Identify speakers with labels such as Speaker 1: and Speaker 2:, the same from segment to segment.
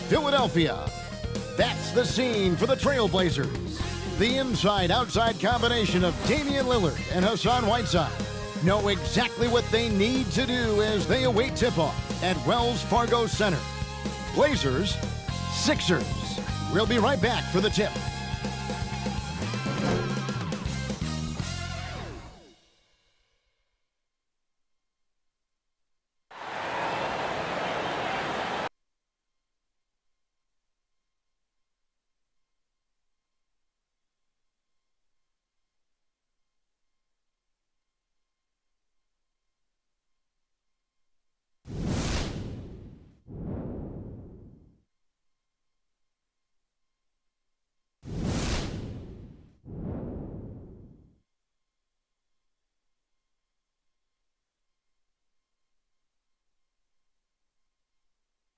Speaker 1: Philadelphia. That's the scene for the Trailblazers. The inside-outside combination of Damian Lillard and Hassan Whiteside know exactly what they need to do as they await tip-off at Wells Fargo Center. Blazers, Sixers. We'll be right back for the tip.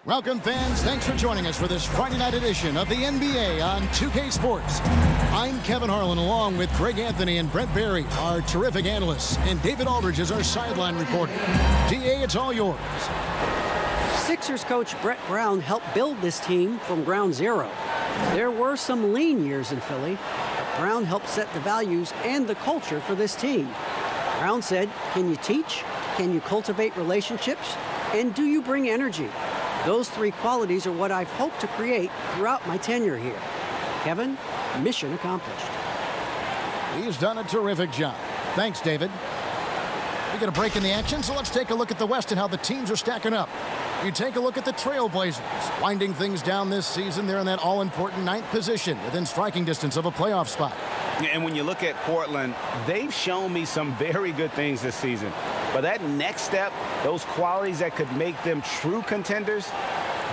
Speaker 1: Welcome, fans. Thanks for joining us for this Friday night edition of the NBA on 2K Sports. I'm Kevin Harlan, along with Greg Anthony and Brent Barry, our terrific analysts, and David Aldridge is our sideline reporter. DA, it's all yours.
Speaker 2: Sixers coach Brett Brown helped build this team from ground zero. There were some lean years in Philly, but Brown helped set the values and the culture for this team. Brown said, "Can you teach? Can you cultivate relationships? And do you bring energy? Those three qualities are what I've hoped to create throughout my tenure here." Kevin, mission accomplished.
Speaker 1: He's done a terrific job. Thanks, David. We get a break in the action, so let's take a look at the West and how the teams are stacking up. You take a look at the Trailblazers. Winding things down this season, they're in that all-important 9th position within striking distance of a playoff spot.
Speaker 3: And when you look at Portland, they've shown me some very good things this season. But that next step, those qualities that could make them true contenders,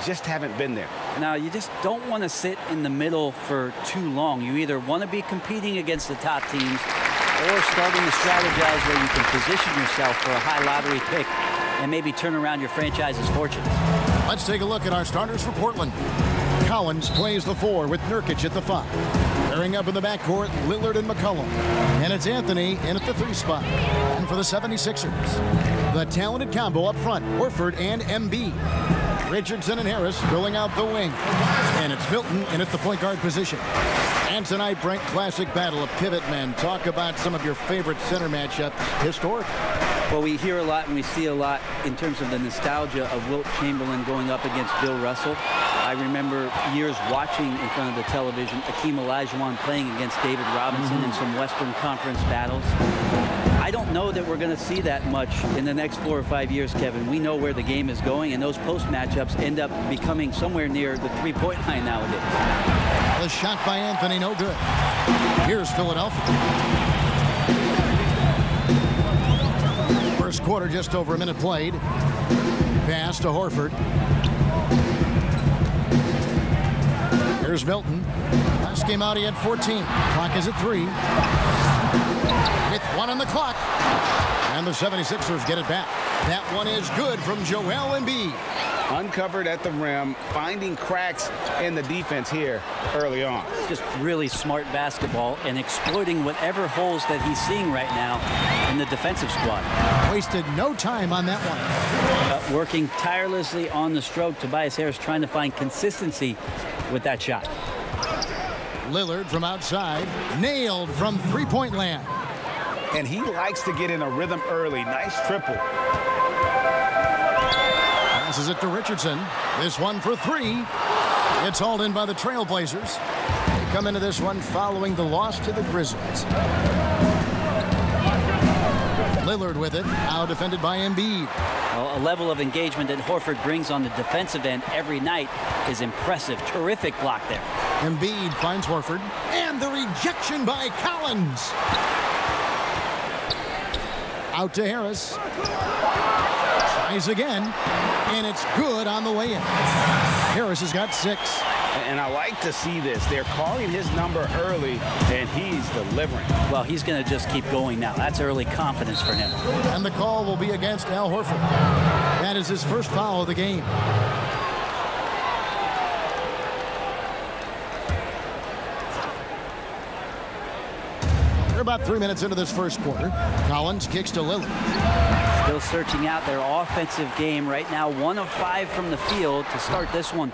Speaker 3: just haven't been there.
Speaker 4: Now, you just don't want to sit in the middle for too long. You either want to be competing against the top teams or starting to strategize where you can position yourself for a high lottery pick and maybe turn around your franchise's fortunes.
Speaker 1: Let's take a look at our starters for Portland. Collins plays the 4 with Nurkic at the 5. Pairing up in the backcourt, Lillard and McCollum. And it's Anthony in at the 3 spot. And for the 76ers, the talented combo up front, Horford and Embiid. Richardson and Harris filling out the wing. And it's Milton in at the point guard position. And tonight, Brent, classic battle of pivot men. Talk about some of your favorite center matchups. Historic.
Speaker 4: Well, we hear a lot and we see a lot in terms of the nostalgia of Wilt Chamberlain going up against Bill Russell. I remember years watching in front of the television Akeem Olajuwon playing against David Robinson in some Western Conference battles. I don't know that we're going to see that much in the next 4 or 5 years, Kevin. We know where the game is going, and those post matchups end up becoming somewhere near the three-point line nowadays.
Speaker 1: The shot by Anthony, no good. Here's Philadelphia. First quarter, just over a minute played. Pass to Horford. Here's Milton. Last game out, he had 14. Clock is at 3. With 1 on the clock. And the 76ers get it back. That one is good from Joel Embiid.
Speaker 3: Uncovered at the rim, finding cracks in the defense here early on.
Speaker 4: Just really smart basketball and exploiting whatever holes that he's seeing right now in the defensive squad.
Speaker 1: Wasted no time on that one.
Speaker 4: Working tirelessly on the stroke. Tobias Harris trying to find consistency with that shot.
Speaker 1: Lillard from outside, nailed from three-point land.
Speaker 3: And he likes to get in a rhythm early. Nice triple.
Speaker 1: Passes it to Richardson. This one for 3. It's hauled in by the Trailblazers. They come into this one following the loss to the Grizzlies. Lillard with it, now defended by Embiid.
Speaker 4: Well, a level of engagement that Horford brings on the defensive end every night is impressive. Terrific block there.
Speaker 1: Embiid finds Horford, and the rejection by Collins. Out to Harris. Tries again, and it's good on the way in. Harris has got 6.
Speaker 3: And I like to see this. They're calling his number early, and he's delivering.
Speaker 4: Well, he's going to just keep going now. That's early confidence for him.
Speaker 1: And the call will be against Al Horford. That is his first foul of the game. about 3 minutes into this first quarter. Collins kicks to Lillard.
Speaker 4: Still searching out their offensive game right now. 1 of 5 from the field to start this one.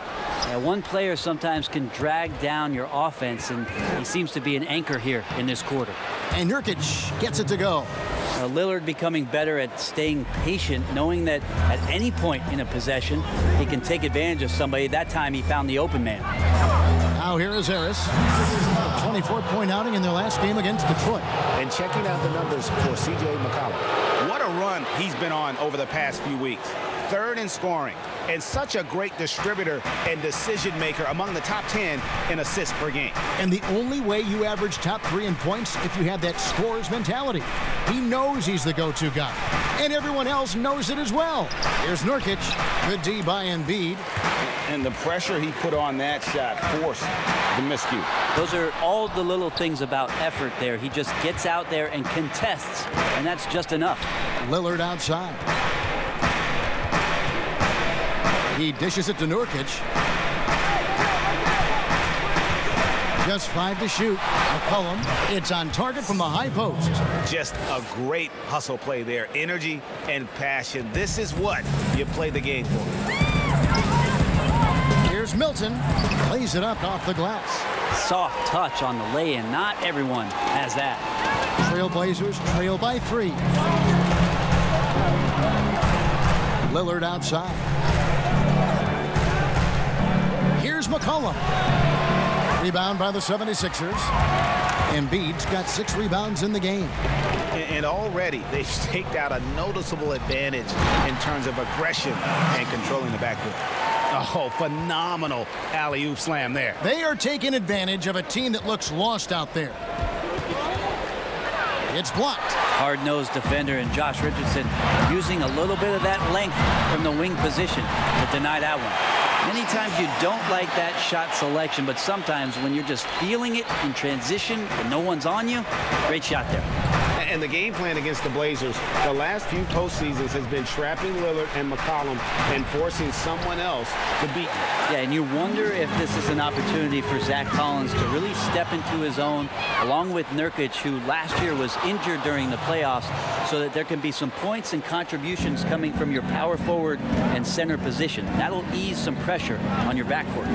Speaker 4: Yeah, one player sometimes can drag down your offense, and he seems to be an anchor here in this quarter.
Speaker 1: And Nurkic gets it to go.
Speaker 4: Lillard becoming better at staying patient, knowing that at any point in a possession, he can take advantage of somebody. That time he found the open man.
Speaker 1: Now here is Harris. 24-point outing in their last game against Detroit.
Speaker 3: And checking out the numbers for C.J. McCollum. What a run he's been on over the past few weeks. 3rd in scoring, and such a great distributor and decision maker, among the top 10 in assists per game.
Speaker 1: And the only way you average top 3 in points if you have that scorer's mentality. He knows he's the go-to guy, and everyone else knows it as well. Here's Nurkic. Good D by Embiid.
Speaker 3: And the pressure he put on that shot forced the miscue.
Speaker 4: Those are all the little things about effort there. He just gets out there and contests, and that's just enough.
Speaker 1: Lillard outside. He dishes it to Nurkic. Just 5 to shoot. McCollum, it's on target from the high post.
Speaker 3: Just a great hustle play there. Energy and passion. This is what you play the game for.
Speaker 1: Here's Milton. Plays it up off the glass.
Speaker 4: Soft touch on the lay-in. Not everyone has that.
Speaker 1: Trailblazers trail by 3. Lillard outside. Here's McCollum. Rebound by the 76ers. Embiid's got 6 rebounds in the game.
Speaker 3: And already they've staked out a noticeable advantage in terms of aggression and controlling the backcourt. Oh, phenomenal alley-oop slam there.
Speaker 1: They are taking advantage of a team that looks lost out there. It's blocked.
Speaker 4: Hard-nosed defender, and Josh Richardson using a little bit of that length from the wing position to deny that one. Many times you don't like that shot selection, but sometimes when you're just feeling it in transition and no one's on you, great shot there.
Speaker 3: And the game plan against the Blazers the last few postseasons has been trapping Lillard and McCollum and forcing someone else to beat them.
Speaker 4: Yeah, and you wonder if this is an opportunity for Zach Collins to really step into his own, along with Nurkic, who last year was injured during the playoffs, so that there can be some points and contributions coming from your power forward and center position. That'll ease some pressure on your backcourt.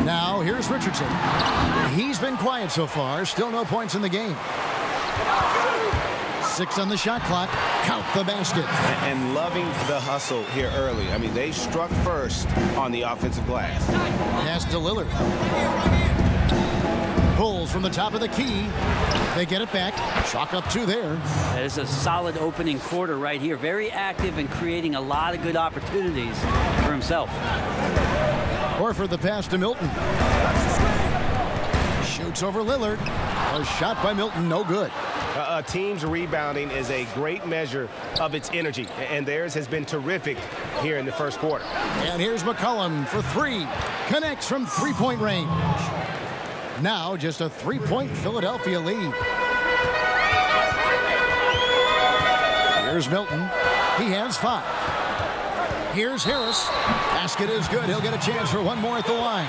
Speaker 1: Now, here's Richardson. He's been quiet so far. Still no points in the game. 6 on the shot clock. Count the basket.
Speaker 3: And loving the hustle here early. I mean, they struck first on the offensive glass.
Speaker 1: Pass to Lillard. Pulls from the top of the key. They get it back. Chalk up 2 there.
Speaker 4: That is a solid opening quarter right here. Very active and creating a lot of good opportunities for himself.
Speaker 1: Horford the pass to Milton. Shoots over Lillard. A shot by Milton, no good.
Speaker 3: A team's rebounding is a great measure of its energy, and theirs has been terrific here in the first quarter.
Speaker 1: And here's McCollum for 3. Connects from 3-point range. Now just a 3-point Philadelphia lead. Here's Milton. He has 5. Here's Harris. Basket is good. He'll get a chance for one more at the line.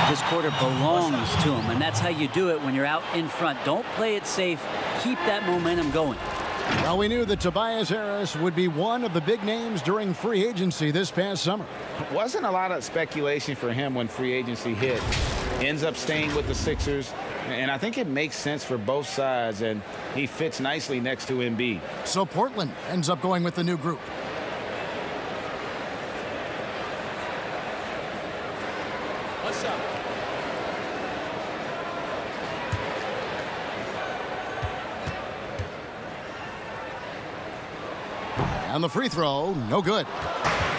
Speaker 4: This quarter belongs to him, and that's how you do it when you're out in front. Don't play it safe. Keep that momentum going.
Speaker 1: Well, we knew that Tobias Harris would be one of the big names during free agency this past summer.
Speaker 3: Wasn't a lot of speculation for him when free agency hit. Ends up staying with the Sixers, and I think it makes sense for both sides, and he fits nicely next to Embiid.
Speaker 1: So Portland ends up going with the new group.
Speaker 5: What's up?
Speaker 1: And the free throw, no good.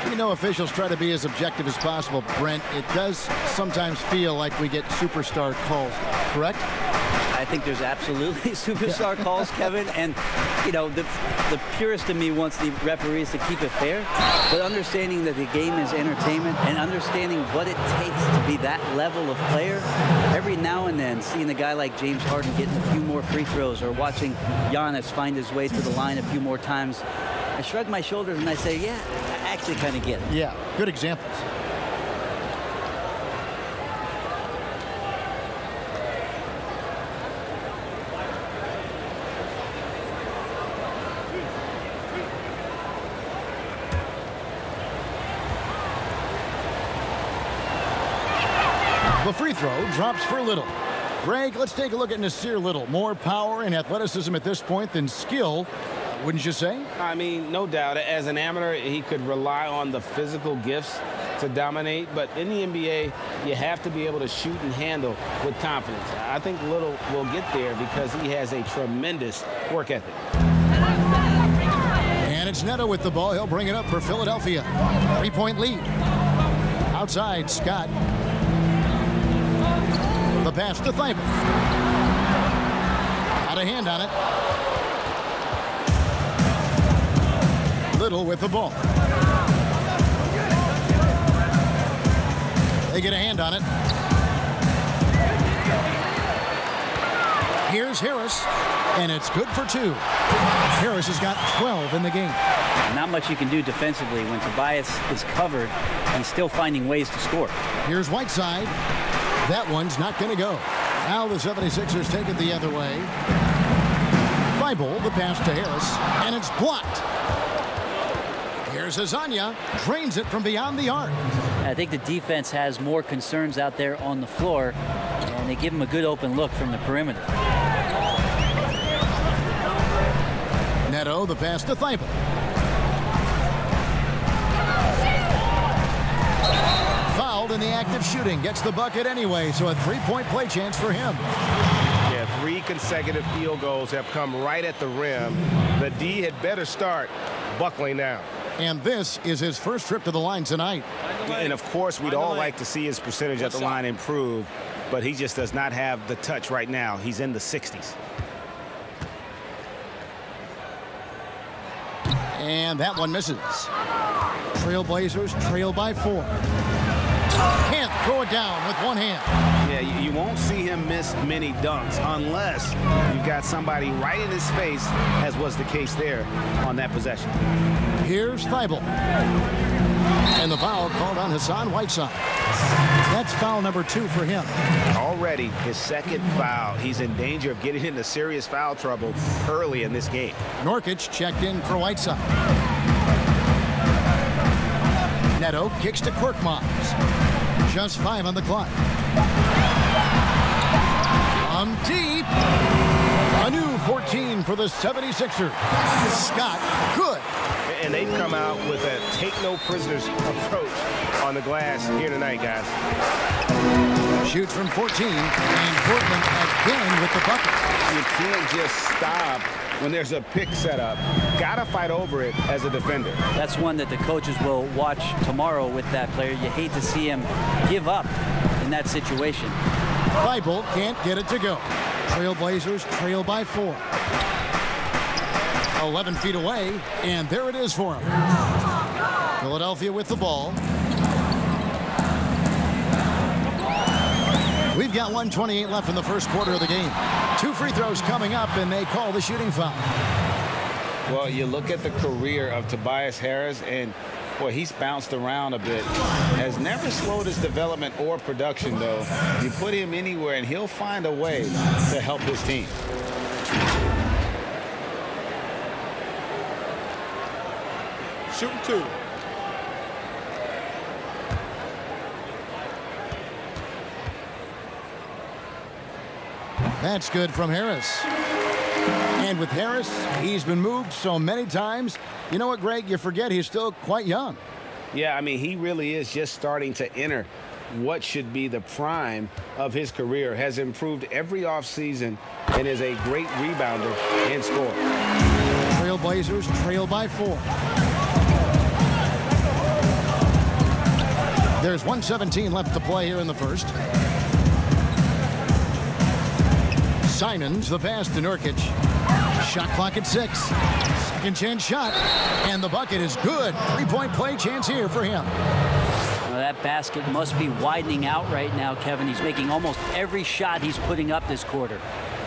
Speaker 1: You know, officials try to be as objective as possible, Brent. It does sometimes feel like we get superstar calls, correct?
Speaker 4: I think there's absolutely superstar calls, Kevin. And, you know, the purist in me wants the referees to keep it fair. But understanding that the game is entertainment and understanding what it takes to be that level of player, every now and then seeing a guy like James Harden getting a few more free throws or watching Giannis find his way to the line a few more times, I shrug my shoulders and I say, yeah, I actually kind of get it.
Speaker 1: Yeah, good examples. The free throw drops for Little. Greg, let's take a look at Nasir Little. More power and athleticism at this point than skill, wouldn't you say?
Speaker 3: I mean, no doubt. As an amateur, he could rely on the physical gifts to dominate. But in the NBA, you have to be able to shoot and handle with confidence. I think Little will get there because he has a tremendous work ethic.
Speaker 1: And it's Neto with the ball. He'll bring it up for Philadelphia. 3-point lead. Outside, Scott. The pass to Thibault. Got a hand on it. Little with the ball. They get a hand on it. Here's Harris, and it's good for 2. Harris has got 12 in the game.
Speaker 4: Not much you can do defensively. When Tobias is covered, he's still finding ways to score.
Speaker 1: Here's Whiteside. That one's not going to go. Now the 76ers take it the other way. Thibault, the pass to Harris, and it's blocked. Here's Azania, drains it from beyond the arc.
Speaker 4: I think the defense has more concerns out there on the floor, and they give him a good open look from the perimeter.
Speaker 1: Neto, the pass to Thibault. Fouled in the act of shooting. Gets the bucket anyway, so a 3-point play chance for him.
Speaker 6: Yeah, 3 consecutive field goals have come right at the rim. The D had better start buckling down.
Speaker 1: And this is his first trip to the line tonight.
Speaker 3: And, of course, we'd all like to see his percentage at the line improve, but he just does not have the touch right now. He's in the 60s.
Speaker 1: And that one misses. Trailblazers trail by 4. Can't throw it down with one hand.
Speaker 3: Yeah, you won't see him miss many dunks unless you've got somebody right in his face, as was the case there on that possession.
Speaker 1: Here's Thibault. And the foul called on Hassan Whiteside. That's foul number 2 for him.
Speaker 3: Already his second foul. He's in danger of getting into serious foul trouble early in this game.
Speaker 1: Nurkic checked in for Whiteside. Neto kicks to Korkmaz. Just 5 on the clock. From deep. A new 14 for the 76ers. Scott, good.
Speaker 6: And they've come out with a take-no-prisoners approach on the glass here tonight, guys.
Speaker 1: Shoots from 14, and Portland again with the bucket.
Speaker 3: You can't just stop when there's a pick set up. Gotta fight over it as a defender.
Speaker 4: That's one that the coaches will watch tomorrow with that player. You hate to see him give up in that situation.
Speaker 1: Thibault can't get it to go. Trailblazers trail by 4. 11 feet away, and there it is for him. Philadelphia with the ball. We've got 1:28 left in the first quarter of the game. 2 free throws coming up, and they call the shooting foul.
Speaker 3: Well, you look at the career of Tobias Harris, and boy, he's bounced around a bit. Has never slowed his development or production, though. You put him anywhere, and he'll find a way to help his team.
Speaker 5: Shooting 2.
Speaker 1: That's good from Harris. And with Harris, he's been moved so many times. You know what, Greg? You forget he's still quite young.
Speaker 3: Yeah, I mean, he really is just starting to enter what should be the prime of his career. Has improved every offseason and is a great rebounder and scorer.
Speaker 1: Trailblazers trail by 4. There's 1:17 left to play here in the first. Simons, the pass to Nurkic. Shot clock at 6. Second chance shot, and the bucket is good. 3-point play chance here for him.
Speaker 4: Well, that basket must be widening out right now, Kevin. He's making almost every shot he's putting up this quarter.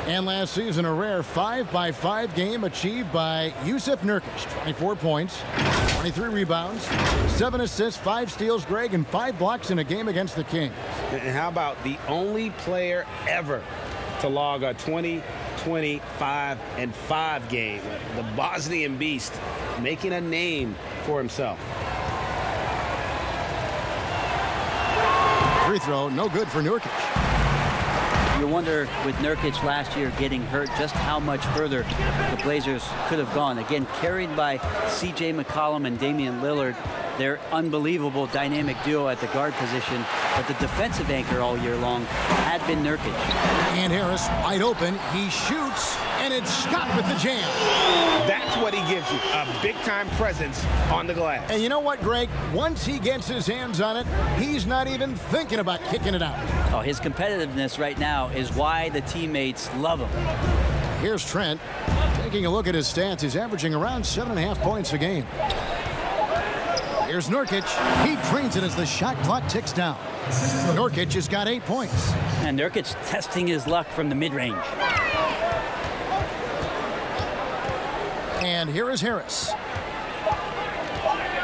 Speaker 1: And last season, a rare 5-by-5 game achieved by Yusuf Nurkic. 24 points, 23 rebounds, 7 assists, 5 steals, Greg, and 5 blocks in a game against the Kings.
Speaker 3: And how about the only player ever to log a 20-25-5 game? The Bosnian Beast making a name for himself.
Speaker 1: Free throw, no good for Nurkic.
Speaker 4: You wonder, with Nurkic last year getting hurt, just how much further the Blazers could have gone. Again, carried by C.J. McCollum and Damian Lillard, their unbelievable dynamic duo at the guard position. But the defensive anchor all year long had been Nurkic.
Speaker 1: And Harris wide open. He shoots, and it's Scott with the jam.
Speaker 3: That's what he gives you, a big-time presence on the glass.
Speaker 1: And you know what, Greg? Once he gets his hands on it, he's not even thinking about kicking it out.
Speaker 4: Oh, his competitiveness right now is why the teammates love him.
Speaker 1: Here's Trent. Taking a look at his stats, he's averaging around 7.5 points a game. Here's Nurkic. He drains it as the shot clock ticks down. Nurkic has got 8 points.
Speaker 4: And Nurkic testing his luck from the mid-range.
Speaker 1: And here is Harris.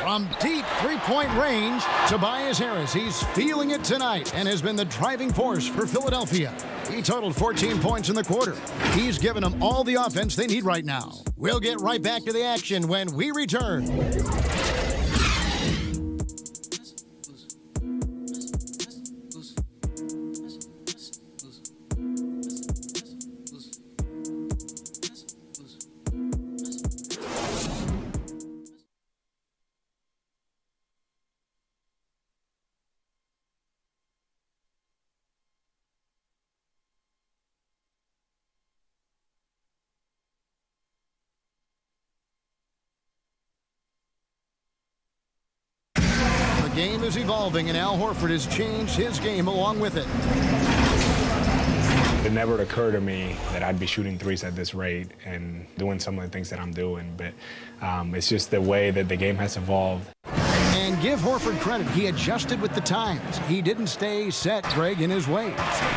Speaker 1: From deep three-point range, Tobias Harris. He's feeling it tonight and has been the driving force for Philadelphia. He totaled 14 points in the quarter. He's given them all the offense they need right now. We'll get right back to the action when we return. The game is evolving, and Al Horford has changed his game along with it.
Speaker 7: It never occurred to me that I'd be shooting threes at this rate and doing some of the things that I'm doing, but it's just the way that the game has evolved.
Speaker 1: And give Horford credit. He adjusted with the times. He didn't stay set, Greg, in his ways.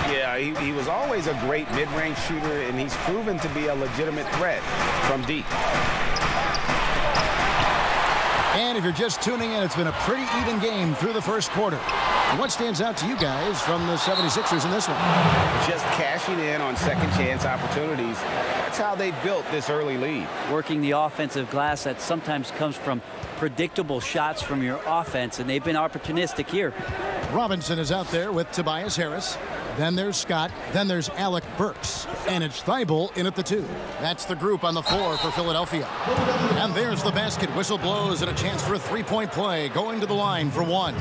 Speaker 3: Yeah, he was always a great mid-range shooter, and he's proven to be a legitimate threat from deep.
Speaker 1: And if you're just tuning in, it's been a pretty even game through the first quarter. And what stands out to you guys from the 76ers in this one?
Speaker 3: Just cashing in on second-chance opportunities. That's how they built this early lead.
Speaker 4: Working the offensive glass that sometimes comes from predictable shots from your offense, and they've been opportunistic here.
Speaker 1: Robinson is out there with Tobias Harris. Then there's Scott. Then there's Alec Burks. And it's Thibault in at the 2. That's the group on the floor for Philadelphia. And there's the basket. Whistle blows and a chance for a three-point play. Going to the line for one.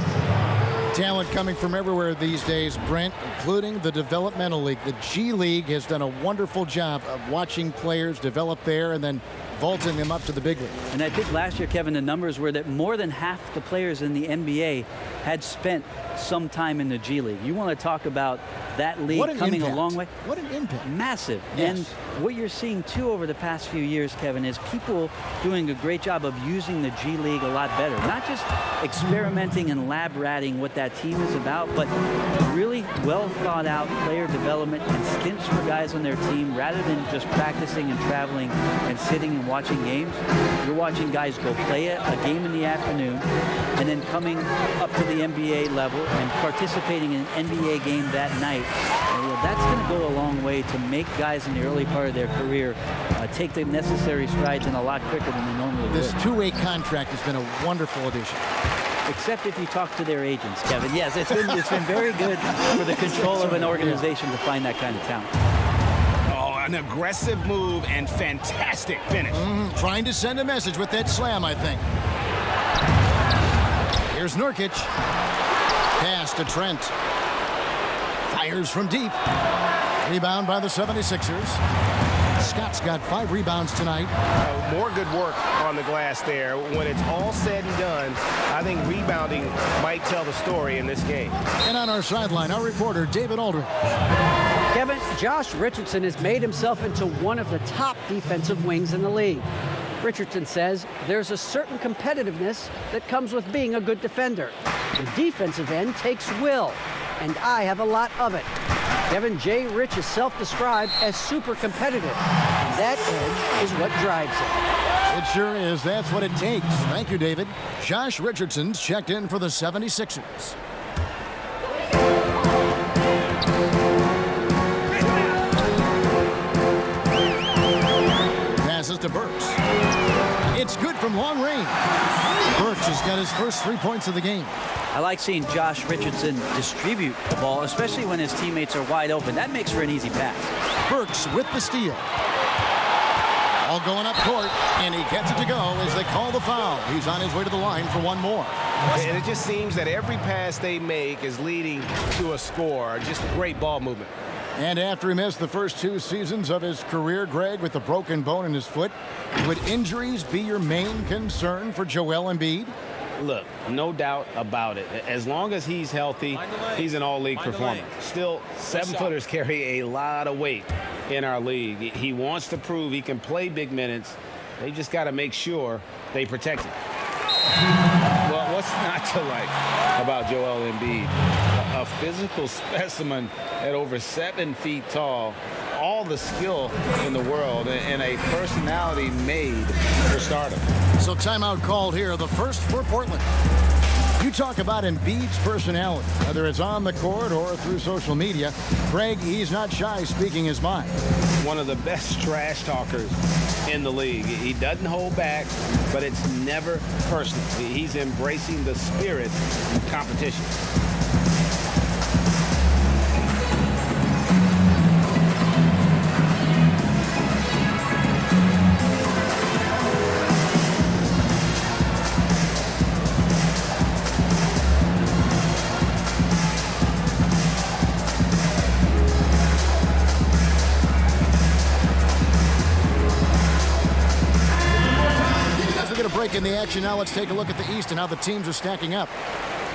Speaker 1: Talent coming from everywhere these days, Brent, including the developmental league. The G League has done a wonderful job of watching players develop there and then vaulting them up to the big league.
Speaker 4: And I think last year, Kevin, the numbers were that more than half the players in the NBA had spent some time in the G League. You want to talk about that league coming a long way?
Speaker 1: What an impact.
Speaker 4: Massive.
Speaker 1: Yes.
Speaker 4: And what you're seeing, too, over the past few years, Kevin, is people doing a great job of using the G League a lot better. Not just experimenting and lab ratting what that team is about, but really well thought out player development and stints for guys on their team rather than just practicing and traveling and sitting and watching games. You're watching guys go play a game in the afternoon and then coming up to the NBA level and participating in an NBA game that night. And that's going to go a long way to make guys in the early part of their career take the necessary strides in a lot quicker than they normally would.
Speaker 1: This two-way contract has been a wonderful addition.
Speaker 4: Except if you talk to their agents, Kevin. Yes, it's been very good for the control of an organization to find that kind of talent.
Speaker 3: Oh, an aggressive move and fantastic finish.
Speaker 1: Trying to send a message with that slam, I think. Here's Nurkic. Pass to Trent. Fires from deep. Rebound by the 76ers. Scott's got 5 rebounds tonight.
Speaker 6: More good work on the glass there. When it's all said and done, I think rebounding might tell the story in this game.
Speaker 1: And on our sideline, our reporter, David Aldridge.
Speaker 2: Kevin, Josh Richardson has made himself into one of the top defensive wings in the league. Richardson says there's a certain competitiveness that comes with being a good defender. The defensive end takes will, and I have a lot of it. Kevin J. Rich is self-described as super competitive. And that edge is what drives him.
Speaker 1: It sure is. That's what it takes. Thank you, David. Josh Richardson's checked in for the 76ers. Passes to Burks. It's good from long range. Burks has got his first 3 points of the game.
Speaker 4: I like seeing Josh Richardson distribute the ball, especially when his teammates are wide open. That makes for an easy pass.
Speaker 1: Burks with the steal. All going up court, and he gets it to go as they call the foul. He's on his way to the line for one more.
Speaker 6: And it just seems that every pass they make is leading to a score. Just great ball movement.
Speaker 1: And after he missed the first 2 seasons of his career, Greg, with a broken bone in his foot, would injuries be your main concern for Joel Embiid?
Speaker 3: Look, no doubt about it. As long as he's healthy, he's an all-league performer. Still, 7-footers carry a lot of weight in our league. He wants to prove he can play big minutes. They just got to make sure they protect him. Well, what's not to like about Joel Embiid? A physical specimen at over 7 feet tall, all the skill in the world, and a personality made for stardom.
Speaker 1: So timeout called here, the first for Portland. You talk about Embiid's personality, whether it's on the court or through social media. Greg, he's not shy speaking his mind.
Speaker 3: One of the best trash talkers in the league. He doesn't hold back, but it's never personal. He's embracing the spirit of competition.
Speaker 1: Break in the action now. Let's take a look at the East and how the teams are stacking up.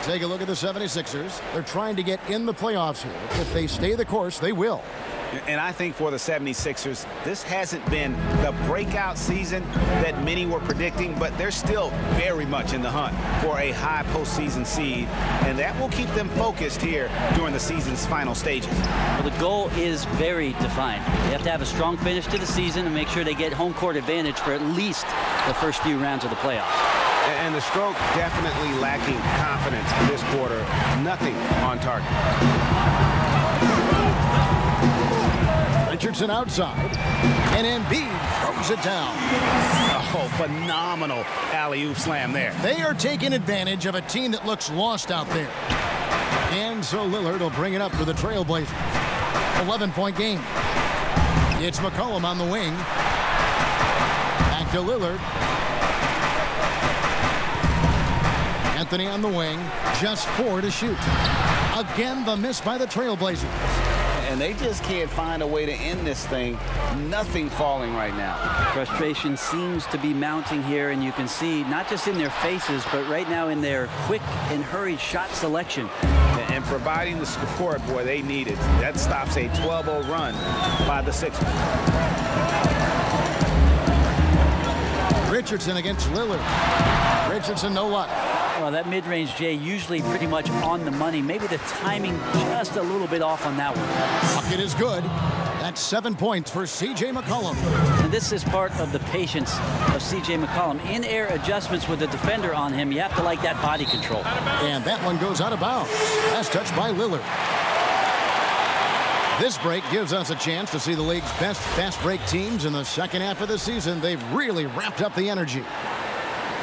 Speaker 1: Take a look at the 76ers. They're trying to get in the playoffs here. If they stay the course, they will.
Speaker 3: And I think for the 76ers, this hasn't been the breakout season that many were predicting, but they're still very much in the hunt for a high postseason seed, and that will keep them focused here during the season's final stages.
Speaker 4: Well, the goal is very defined. They have to have a strong finish to the season and make sure they get home court advantage for at least the first few rounds of the playoffs.
Speaker 3: And the stroke definitely lacking confidence this quarter. Nothing on target.
Speaker 1: Richardson outside, and Embiid throws it down.
Speaker 3: Oh, phenomenal alley-oop slam there.
Speaker 1: They are taking advantage of a team that looks lost out there. And so Lillard will bring it up for the Trailblazers. 11-point game. It's McCollum on the wing. Back to Lillard. Anthony on the wing. Just 4 to shoot. Again, the miss by the Trailblazers.
Speaker 3: And they just can't find a way to end this thing. Nothing falling right now.
Speaker 4: Frustration seems to be mounting here, and you can see not just in their faces, but right now in their quick and hurried shot selection.
Speaker 3: And providing the support, boy, they need it. That stops a 12-0 run by the Sixers.
Speaker 1: Richardson against Lillard. Richardson, no luck.
Speaker 4: Well, that mid-range, Jay, usually pretty much on the money. Maybe the timing just a little bit off on that one.
Speaker 1: Bucket is good. That's 7 points for C.J. McCollum.
Speaker 4: And this is part of the patience of C.J. McCollum. In-air adjustments with the defender on him. You have to like that body control.
Speaker 1: And that one goes out of bounds. Last touch by Lillard. This break gives us a chance to see the league's best fast break teams in the second half of the season. They've really ramped up the energy.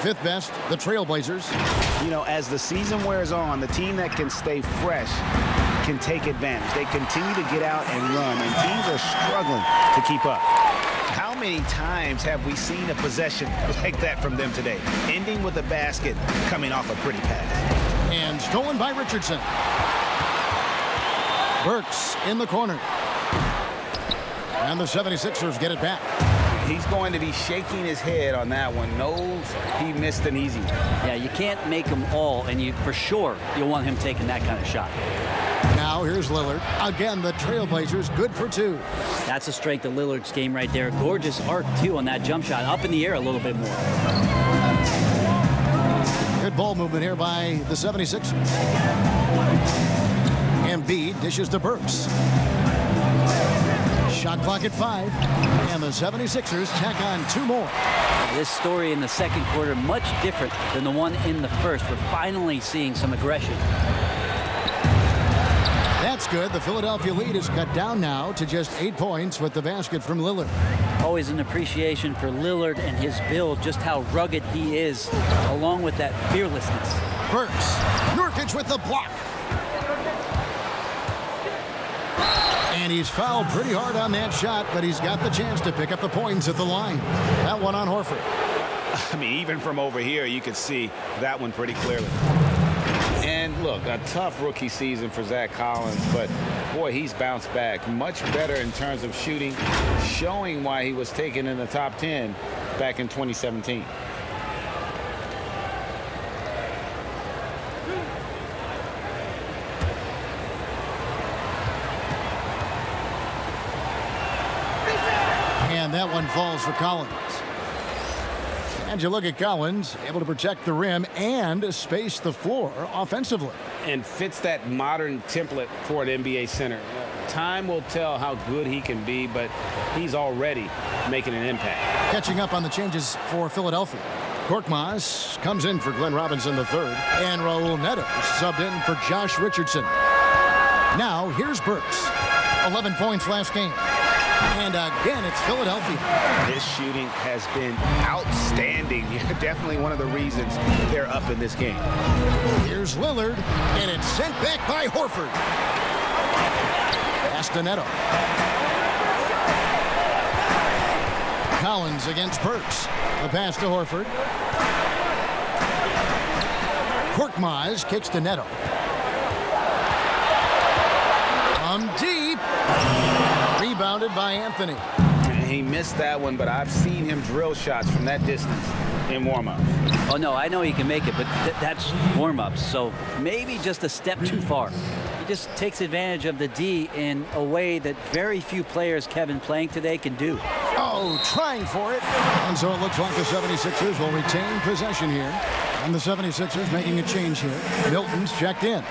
Speaker 1: Fifth best, the Trailblazers.
Speaker 3: You know, as the season wears on, the team that can stay fresh can take advantage. They continue to get out and run, and teams are struggling to keep up. How many times have we seen a possession like that from them today, ending with a basket coming off a pretty pass?
Speaker 1: And stolen by Richardson. Burks in the corner. And the 76ers get it back.
Speaker 3: He's going to be shaking his head on that one. Knows he missed an easy one.
Speaker 4: Yeah, you can't make them all, and for sure you'll want him taking that kind of shot.
Speaker 1: Now here's Lillard. Again, the Trailblazers good for 2.
Speaker 4: That's the strength of Lillard's game right there. Gorgeous arc, too, on that jump shot. Up in the air a little bit more.
Speaker 1: Good ball movement here by the 76ers. Embiid dishes to Burks. Shot clock at 5, and the 76ers tack on 2 more.
Speaker 4: This story in the second quarter much different than the one in the first. We're finally seeing some aggression.
Speaker 1: That's good. The Philadelphia lead is cut down now to just 8 points with the basket from Lillard.
Speaker 4: always an appreciation for Lillard and his build, just how rugged he is, along with that fearlessness.
Speaker 1: Burks. Nurkic with the block. And he's fouled pretty hard on that shot, but he's got the chance to pick up the points at the line. That one on Horford.
Speaker 3: I mean, even from over here, you can see that one pretty clearly. And look, a tough rookie season for Zach Collins, but boy, he's bounced back. Much better in terms of shooting, showing why he was taken in the top 10 back in 2017.
Speaker 1: And that one falls for Collins. And you look at Collins, able to protect the rim and space the floor offensively.
Speaker 3: And fits that modern template for an NBA center. Time will tell how good he can be, but he's already making an impact.
Speaker 1: Catching up on the changes for Philadelphia. Korkmaz comes in for Glenn Robinson III, and Raul Neto subbed in for Josh Richardson. Now, here's Burks. 11 points last game. And again, it's Philadelphia.
Speaker 3: His shooting has been outstanding. Definitely one of the reasons they're up in this game.
Speaker 1: Here's Lillard, and it's sent back by Horford. Pass to Neto. Collins against Burks. The pass to Horford. Korkmaz kicks to Neto. From deep. Rebounded by Anthony.
Speaker 3: He missed that one, but I've seen him drill shots from that distance in warm-up.
Speaker 4: Oh, no, I know he can make it, but that's warm-ups, so maybe just a step too far. He just takes advantage of the D in a way that very few players, Kevin, playing today can do.
Speaker 1: Oh, trying for it. And so it looks like the 76ers will retain possession here. And the 76ers making a change here. Milton's checked in.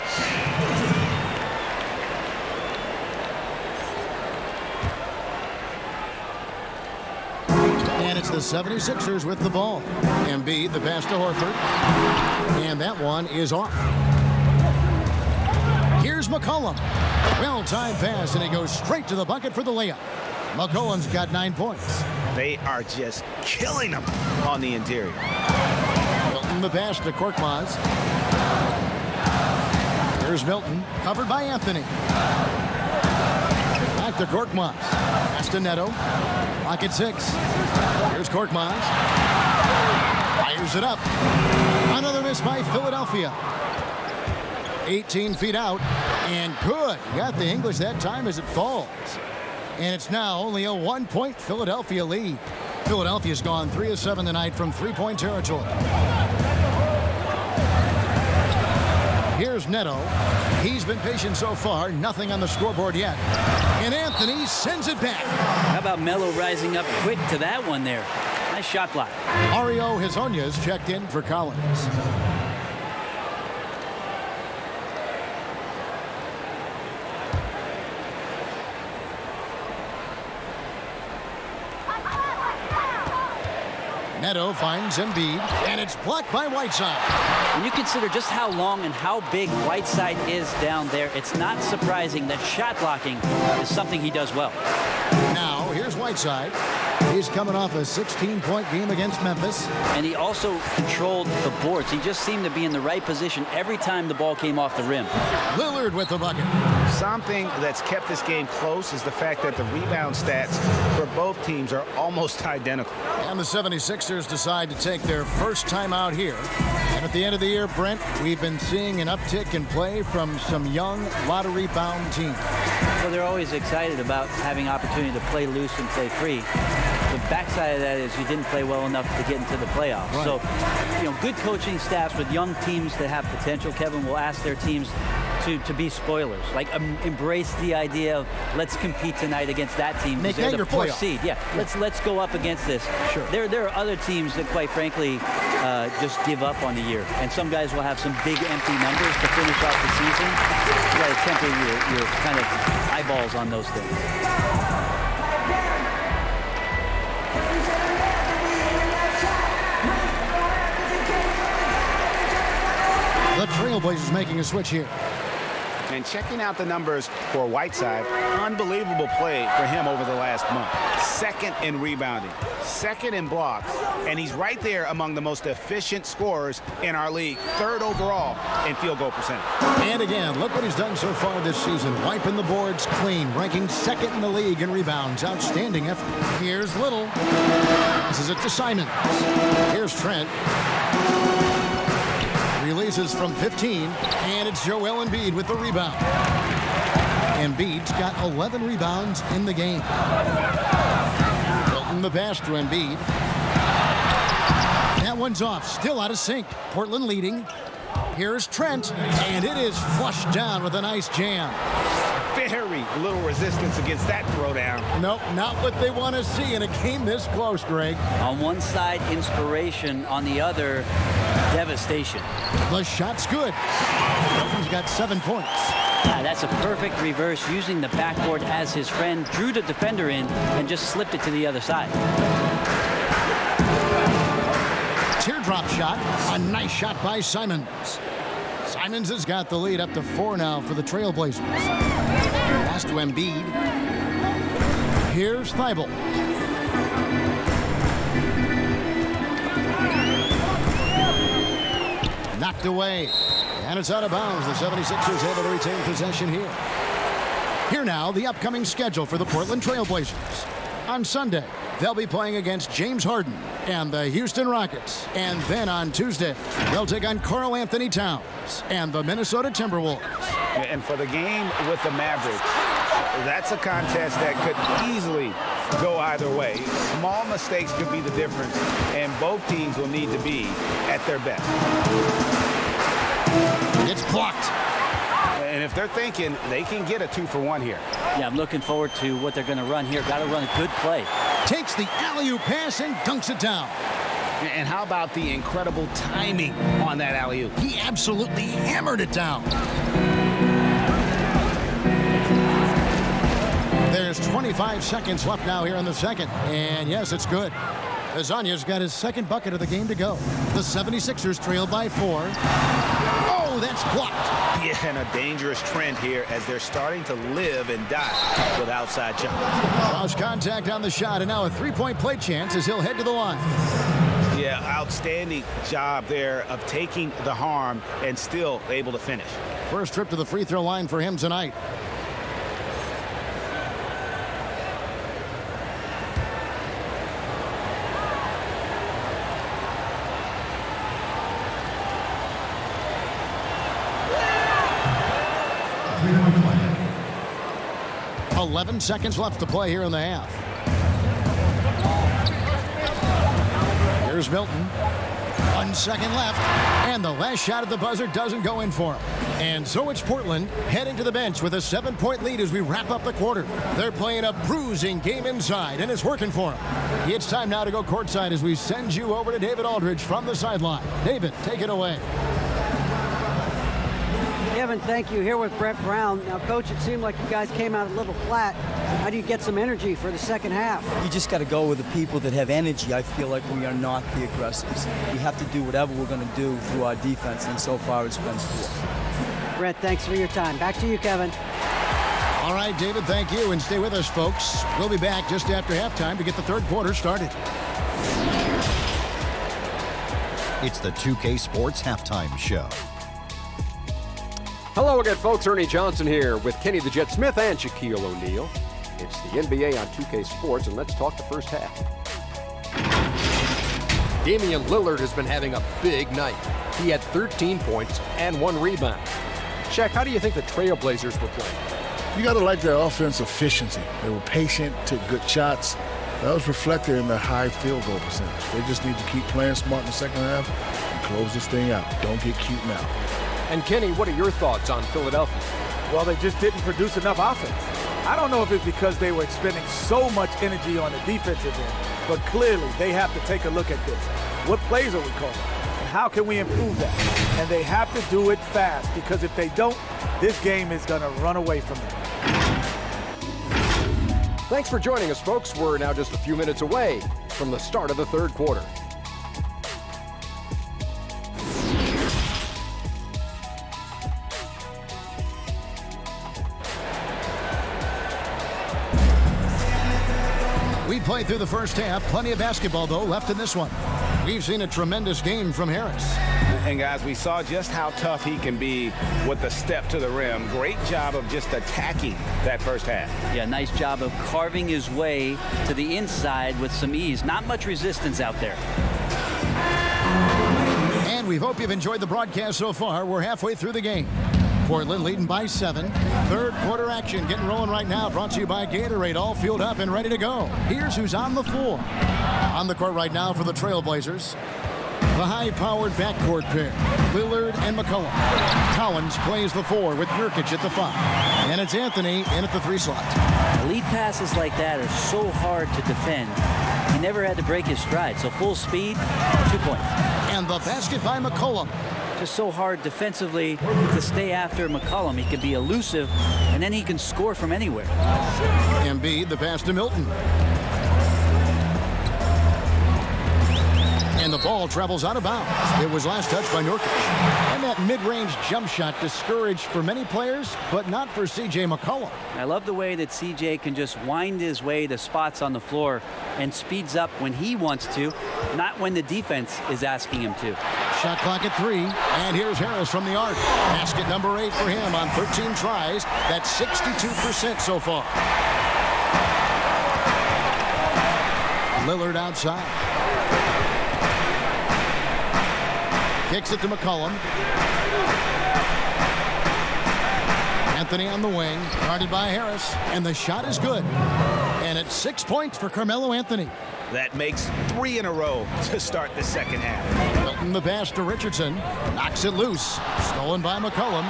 Speaker 1: And it's the 76ers with the ball. Embiid, the pass to Horford. And that one is off. Here's McCollum. Well-timed pass, and he goes straight to the bucket for the layup. McCollum's got 9 points.
Speaker 3: They are just killing them on the interior.
Speaker 1: Milton, the pass to Korkmaz. Here's Milton, covered by Anthony. Back to Korkmaz. Pass to Neto. Lock at 6. Here's Korkmaz. Fires it up. Another miss by Philadelphia. 18 feet out. And good. Got the English that time as it falls. And it's now only a 1-point Philadelphia lead. Philadelphia's gone 3 of 7 tonight from three-point territory. Here's Neto. He's been patient so far. Nothing on the scoreboard yet. And Anthony sends it back.
Speaker 4: How about Melo rising up quick to that one there? Nice shot block.
Speaker 1: Mario Hezonja's checked in for Collins. Neto finds Embiid, and it's blocked by Whiteside.
Speaker 4: When you consider just how long and how big Whiteside is down there, it's not surprising that shot blocking is something he does well.
Speaker 1: Now, here's Whiteside. He's coming off a 16-point game against Memphis.
Speaker 4: And he also controlled the boards. He just seemed to be in the right position every time the ball came off the rim.
Speaker 1: Lillard with the bucket.
Speaker 3: Something that's kept this game close is the fact that the rebound stats for both teams are almost identical.
Speaker 1: And the 76ers decide to take their first time out here. And at the end of the year, Brent, we've been seeing an uptick in play from some young, lot-of-rebound teams.
Speaker 4: Well, they're always excited about having opportunity to play loose and play free. The backside of that is you didn't play well enough to get into the playoffs.
Speaker 1: Right.
Speaker 4: So, good coaching staffs with young teams that have potential, Kevin, will ask their teams to be spoilers. Like, embrace the idea of let's compete tonight against that team.
Speaker 1: Make
Speaker 4: they're
Speaker 1: that
Speaker 4: the
Speaker 1: your
Speaker 4: fourth
Speaker 1: playoff.
Speaker 4: seed. Yeah, let's go up against this.
Speaker 1: Sure.
Speaker 4: There are other teams that, quite frankly, just give up on the year. And some guys will have some big empty numbers to finish off the season. You got to temper your kind of eyeballs on those things.
Speaker 1: The Trailblazers making a switch here.
Speaker 3: And checking out the numbers for Whiteside, unbelievable play for him over the last month. Second in rebounding, second in blocks, and he's right there among the most efficient scorers in our league, third overall in field goal percentage.
Speaker 1: And again, look what he's done so far this season. Wiping the boards clean, ranking second in the league in rebounds. Outstanding effort. Here's Little. Passes it to Simons. Here's Trent. Releases from 15, and it's Joel Embiid with the rebound. Embiid's got 11 rebounds in the game. Milton the pass to Embiid. That one's off, still out of sync. Portland leading. Here's Trent, and it is flushed down with a nice jam.
Speaker 3: Very little resistance against that throwdown.
Speaker 1: Nope, not what they want to see in a game this close, Greg.
Speaker 4: On one side, inspiration. On the other, devastation.
Speaker 1: The shot's good. Milton's got 7 points.
Speaker 4: That's a perfect reverse, using the backboard as his friend, drew the defender in, and just slipped it to the other side.
Speaker 1: Teardrop shot. A nice shot by Simons. Simons has got the lead up to 4 now for the Trailblazers. Pass to Embiid. Here's Thibault. Knocked away. And it's out of bounds. The 76ers able to retain possession here. Here now, the upcoming schedule for the Portland Trailblazers. On Sunday, they'll be playing against James Harden and the Houston Rockets. And then on Tuesday, they'll take on Karl Anthony Towns and the Minnesota Timberwolves.
Speaker 3: And for the game with the Mavericks, that's a contest that could easily go either way. Small mistakes could be the difference, and both teams will need to be at their best.
Speaker 1: It's blocked.
Speaker 3: And if they're thinking they can get a 2-for-1 here.
Speaker 4: Yeah, I'm looking forward to what they're going to run here. Got to run a good play.
Speaker 1: Takes the alley-oop pass and dunks it down.
Speaker 3: And how about the incredible timing on that alley-oop?
Speaker 1: He absolutely hammered it down. There's 25 seconds left now here in the second. And yes, it's good. Azanya's got his second bucket of the game to go. The 76ers trail by 4. Oh, that's blocked.
Speaker 3: Yeah, and a dangerous trend here as they're starting to live and die with outside jumpers.
Speaker 1: Cross contact on the shot, and now a three-point play chance as he'll head to the line.
Speaker 3: Yeah, outstanding job there of taking the harm and still able to finish.
Speaker 1: First trip to the free throw line for him tonight. Play. 11 seconds left to play here in the half. Here's Milton. 1 second left, and the last shot at the buzzer doesn't go in for him. And so it's Portland heading to the bench with a 7-point lead as we wrap up the quarter. They're playing a bruising game inside, and it's working for them. It's time now to go courtside as we send you over to David Aldridge from the sideline. David, take it away.
Speaker 2: Kevin, thank you. Here with Brett Brown. Now, Coach, it seemed like you guys came out a little flat. How do you get some energy for the second half?
Speaker 8: You just got to go with the people that have energy. I feel like we are not the aggressors. We have to do whatever we're going to do through our defense, and so far it's been poor.
Speaker 2: Brett, thanks for your time. Back to you, Kevin.
Speaker 1: All right, David, thank you, and stay with us, folks. We'll be back just after halftime to get the third quarter started.
Speaker 9: It's the 2K Sports Halftime Show.
Speaker 10: Hello again, folks. Ernie Johnson here with Kenny the Jet Smith and Shaquille O'Neal. It's the NBA on 2K Sports, and let's talk the first half. Damian Lillard has been having a big night. He had 13 points and 1 rebound. Shaq, how do you think the Trailblazers were playing?
Speaker 11: You got to like their offense efficiency. They were patient, took good shots. That was reflected in their high field goal percentage. They just need to keep playing smart in the second half and close this thing out. Don't get cute now.
Speaker 10: And Kenny, what are your thoughts on Philadelphia?
Speaker 5: Well, they just didn't produce enough offense. I don't know if it's because they were expending so much energy on the defensive end, but clearly they have to take a look at this. What plays are we calling? And how can we improve that? And they have to do it fast, because if they don't, this game is going to run away from them.
Speaker 10: Thanks for joining us, folks. We're now just a few minutes away from the start of the third quarter.
Speaker 1: We played through the first half. Plenty of basketball, though, left in this one. We've seen a tremendous game from Harris.
Speaker 3: And, guys, we saw just how tough he can be with the step to the rim. Great job of just attacking that first half.
Speaker 4: Yeah, nice job of carving his way to the inside with some ease. Not much resistance out there.
Speaker 1: And we hope you've enjoyed the broadcast so far. We're halfway through the game. Portland leading by 7. Third quarter action getting rolling right now. Brought to you by Gatorade. All fueled up and ready to go. Here's who's on the floor. On the court right now for the Trailblazers. The high-powered backcourt pair, Lillard and McCollum. Collins plays the 4 with Nurkic at the 5. And it's Anthony in at the 3 slot.
Speaker 4: Lead passes like that are so hard to defend. He never had to break his stride, so full speed, 2 points.
Speaker 1: And the basket by McCollum.
Speaker 4: Just so hard defensively to stay after McCollum. He can be elusive, and then he can score from anywhere.
Speaker 1: Embiid, the pass to Milton. And the ball travels out of bounds. It was last touched by Nurkic. And that mid-range jump shot discouraged for many players, but not for C.J. McCollum.
Speaker 4: I love the way that C.J. can just wind his way to spots on the floor and speeds up when he wants to, not when the defense is asking him to.
Speaker 1: Shot clock at 3, and here's Harris from the arc. Basket number 8 for him on 13 tries. That's 62% so far. Lillard outside. Kicks it to McCollum. Anthony on the wing, guarded by Harris, and the shot is good. And it's 6 points for Carmelo Anthony.
Speaker 3: That makes 3 in a row to start the second half.
Speaker 1: Milton the pass to Richardson. Knocks it loose. Stolen by McCollum.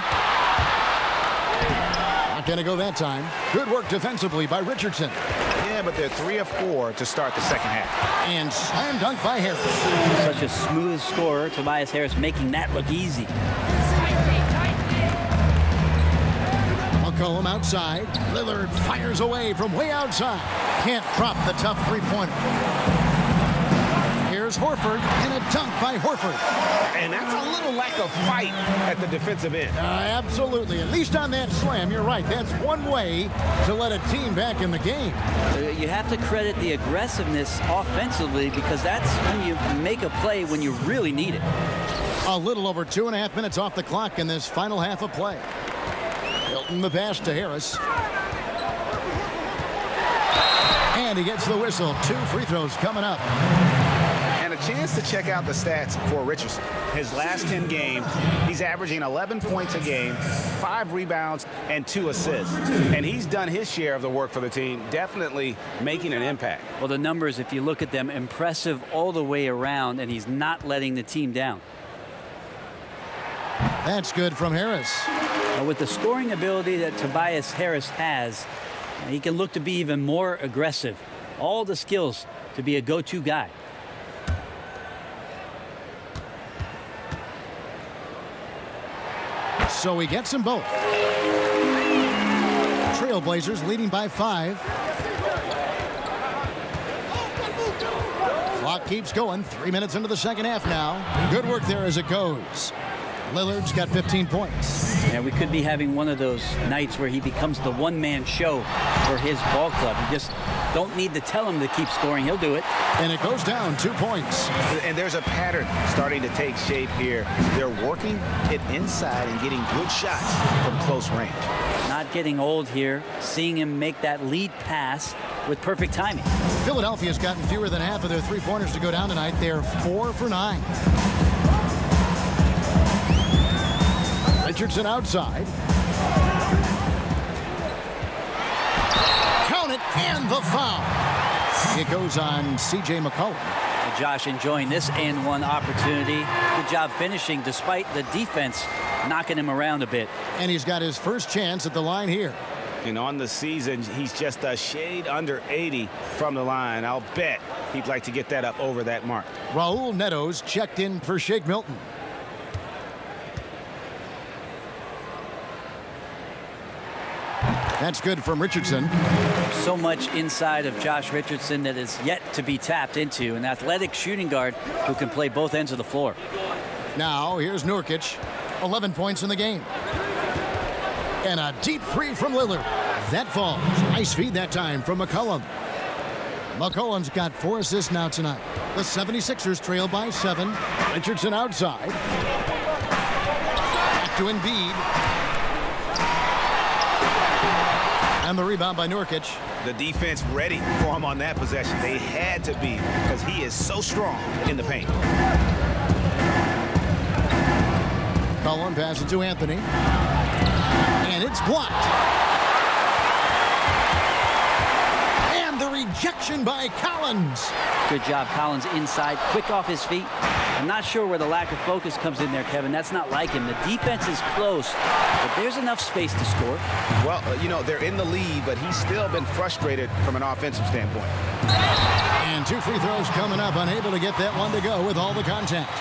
Speaker 1: Not going to go that time. Good work defensively by Richardson.
Speaker 3: Yeah, but they're 3 of 4 to start the second half.
Speaker 1: And slam dunk by Harris.
Speaker 4: Such a smooth scorer, Tobias Harris, making that look easy.
Speaker 1: McCollum outside. Lillard fires away from way outside. Can't drop the tough three-pointer. Here's Horford, and a dunk by Horford.
Speaker 3: And that's a little lack of fight at the defensive end.
Speaker 1: Absolutely. At least on that slam, you're right. That's one way to let a team back in the game.
Speaker 4: You have to credit the aggressiveness offensively, because that's when you make a play when you really need it.
Speaker 1: A little over 2.5 minutes off the clock in this final half of play. Milton the pass to Harris. And he gets the whistle. 2 free throws coming up.
Speaker 3: And a chance to check out the stats for Richardson. His last 10 games, he's averaging 11 points a game, 5 rebounds, and 2 assists. And he's done his share of the work for the team, definitely making an impact.
Speaker 4: Well, the numbers, if you look at them, impressive all the way around, and he's not letting the team down.
Speaker 1: That's good from Harris.
Speaker 4: Now, with the scoring ability that Tobias Harris has, he can look to be even more aggressive. All the skills to be a go-to guy.
Speaker 1: So he gets them both. Trailblazers leading by 5. Clock keeps going. 3 minutes into the second half now. Good work there as it goes. Lillard's got 15 points.
Speaker 4: Yeah, we could be having one of those nights where he becomes the one-man show for his ball club. You just don't need to tell him to keep scoring. He'll do it.
Speaker 1: And it goes down 2 points.
Speaker 3: And there's a pattern starting to take shape here. They're working it inside and getting good shots from close range.
Speaker 4: Not getting old here. Seeing him make that lead pass with perfect timing.
Speaker 1: Philadelphia's gotten fewer than half of their three-pointers to go down tonight. They're 4 for 9. Richardson outside. Count it, and the foul. It goes on C.J. McCollum.
Speaker 4: Josh enjoying this and one opportunity. Good job finishing despite the defense knocking him around a bit.
Speaker 1: And he's got his first chance at the line here.
Speaker 3: And on the season, he's just a shade under 80 from the line. I'll bet he'd like to get that up over that mark.
Speaker 1: Raul Neto's checked in for Shake Milton. That's good from Richardson.
Speaker 4: So much inside of Josh Richardson that is yet to be tapped into. An athletic shooting guard who can play both ends of the floor.
Speaker 1: Now here's Nurkic. 11 points in the game. And a deep 3 from Lillard. That falls. Nice feed that time from McCollum. McCollum's got 4 assists now tonight. The 76ers trail by 7. Richardson outside. Back to Embiid. And the rebound by Nurkic.
Speaker 3: The defense ready for him on that possession. They had to be, because he is so strong in the paint.
Speaker 1: Cullen passes to Anthony. And it's blocked. And the rejection by Collins.
Speaker 4: Good job, Collins inside, quick off his feet. I'm not sure where the lack of focus comes in there, Kevin. That's not like him. The defense is close, but there's enough space to score.
Speaker 3: Well, they're in the lead, but he's still been frustrated from an offensive standpoint.
Speaker 1: And 2 free throws coming up, unable to get that one to go with all the contact.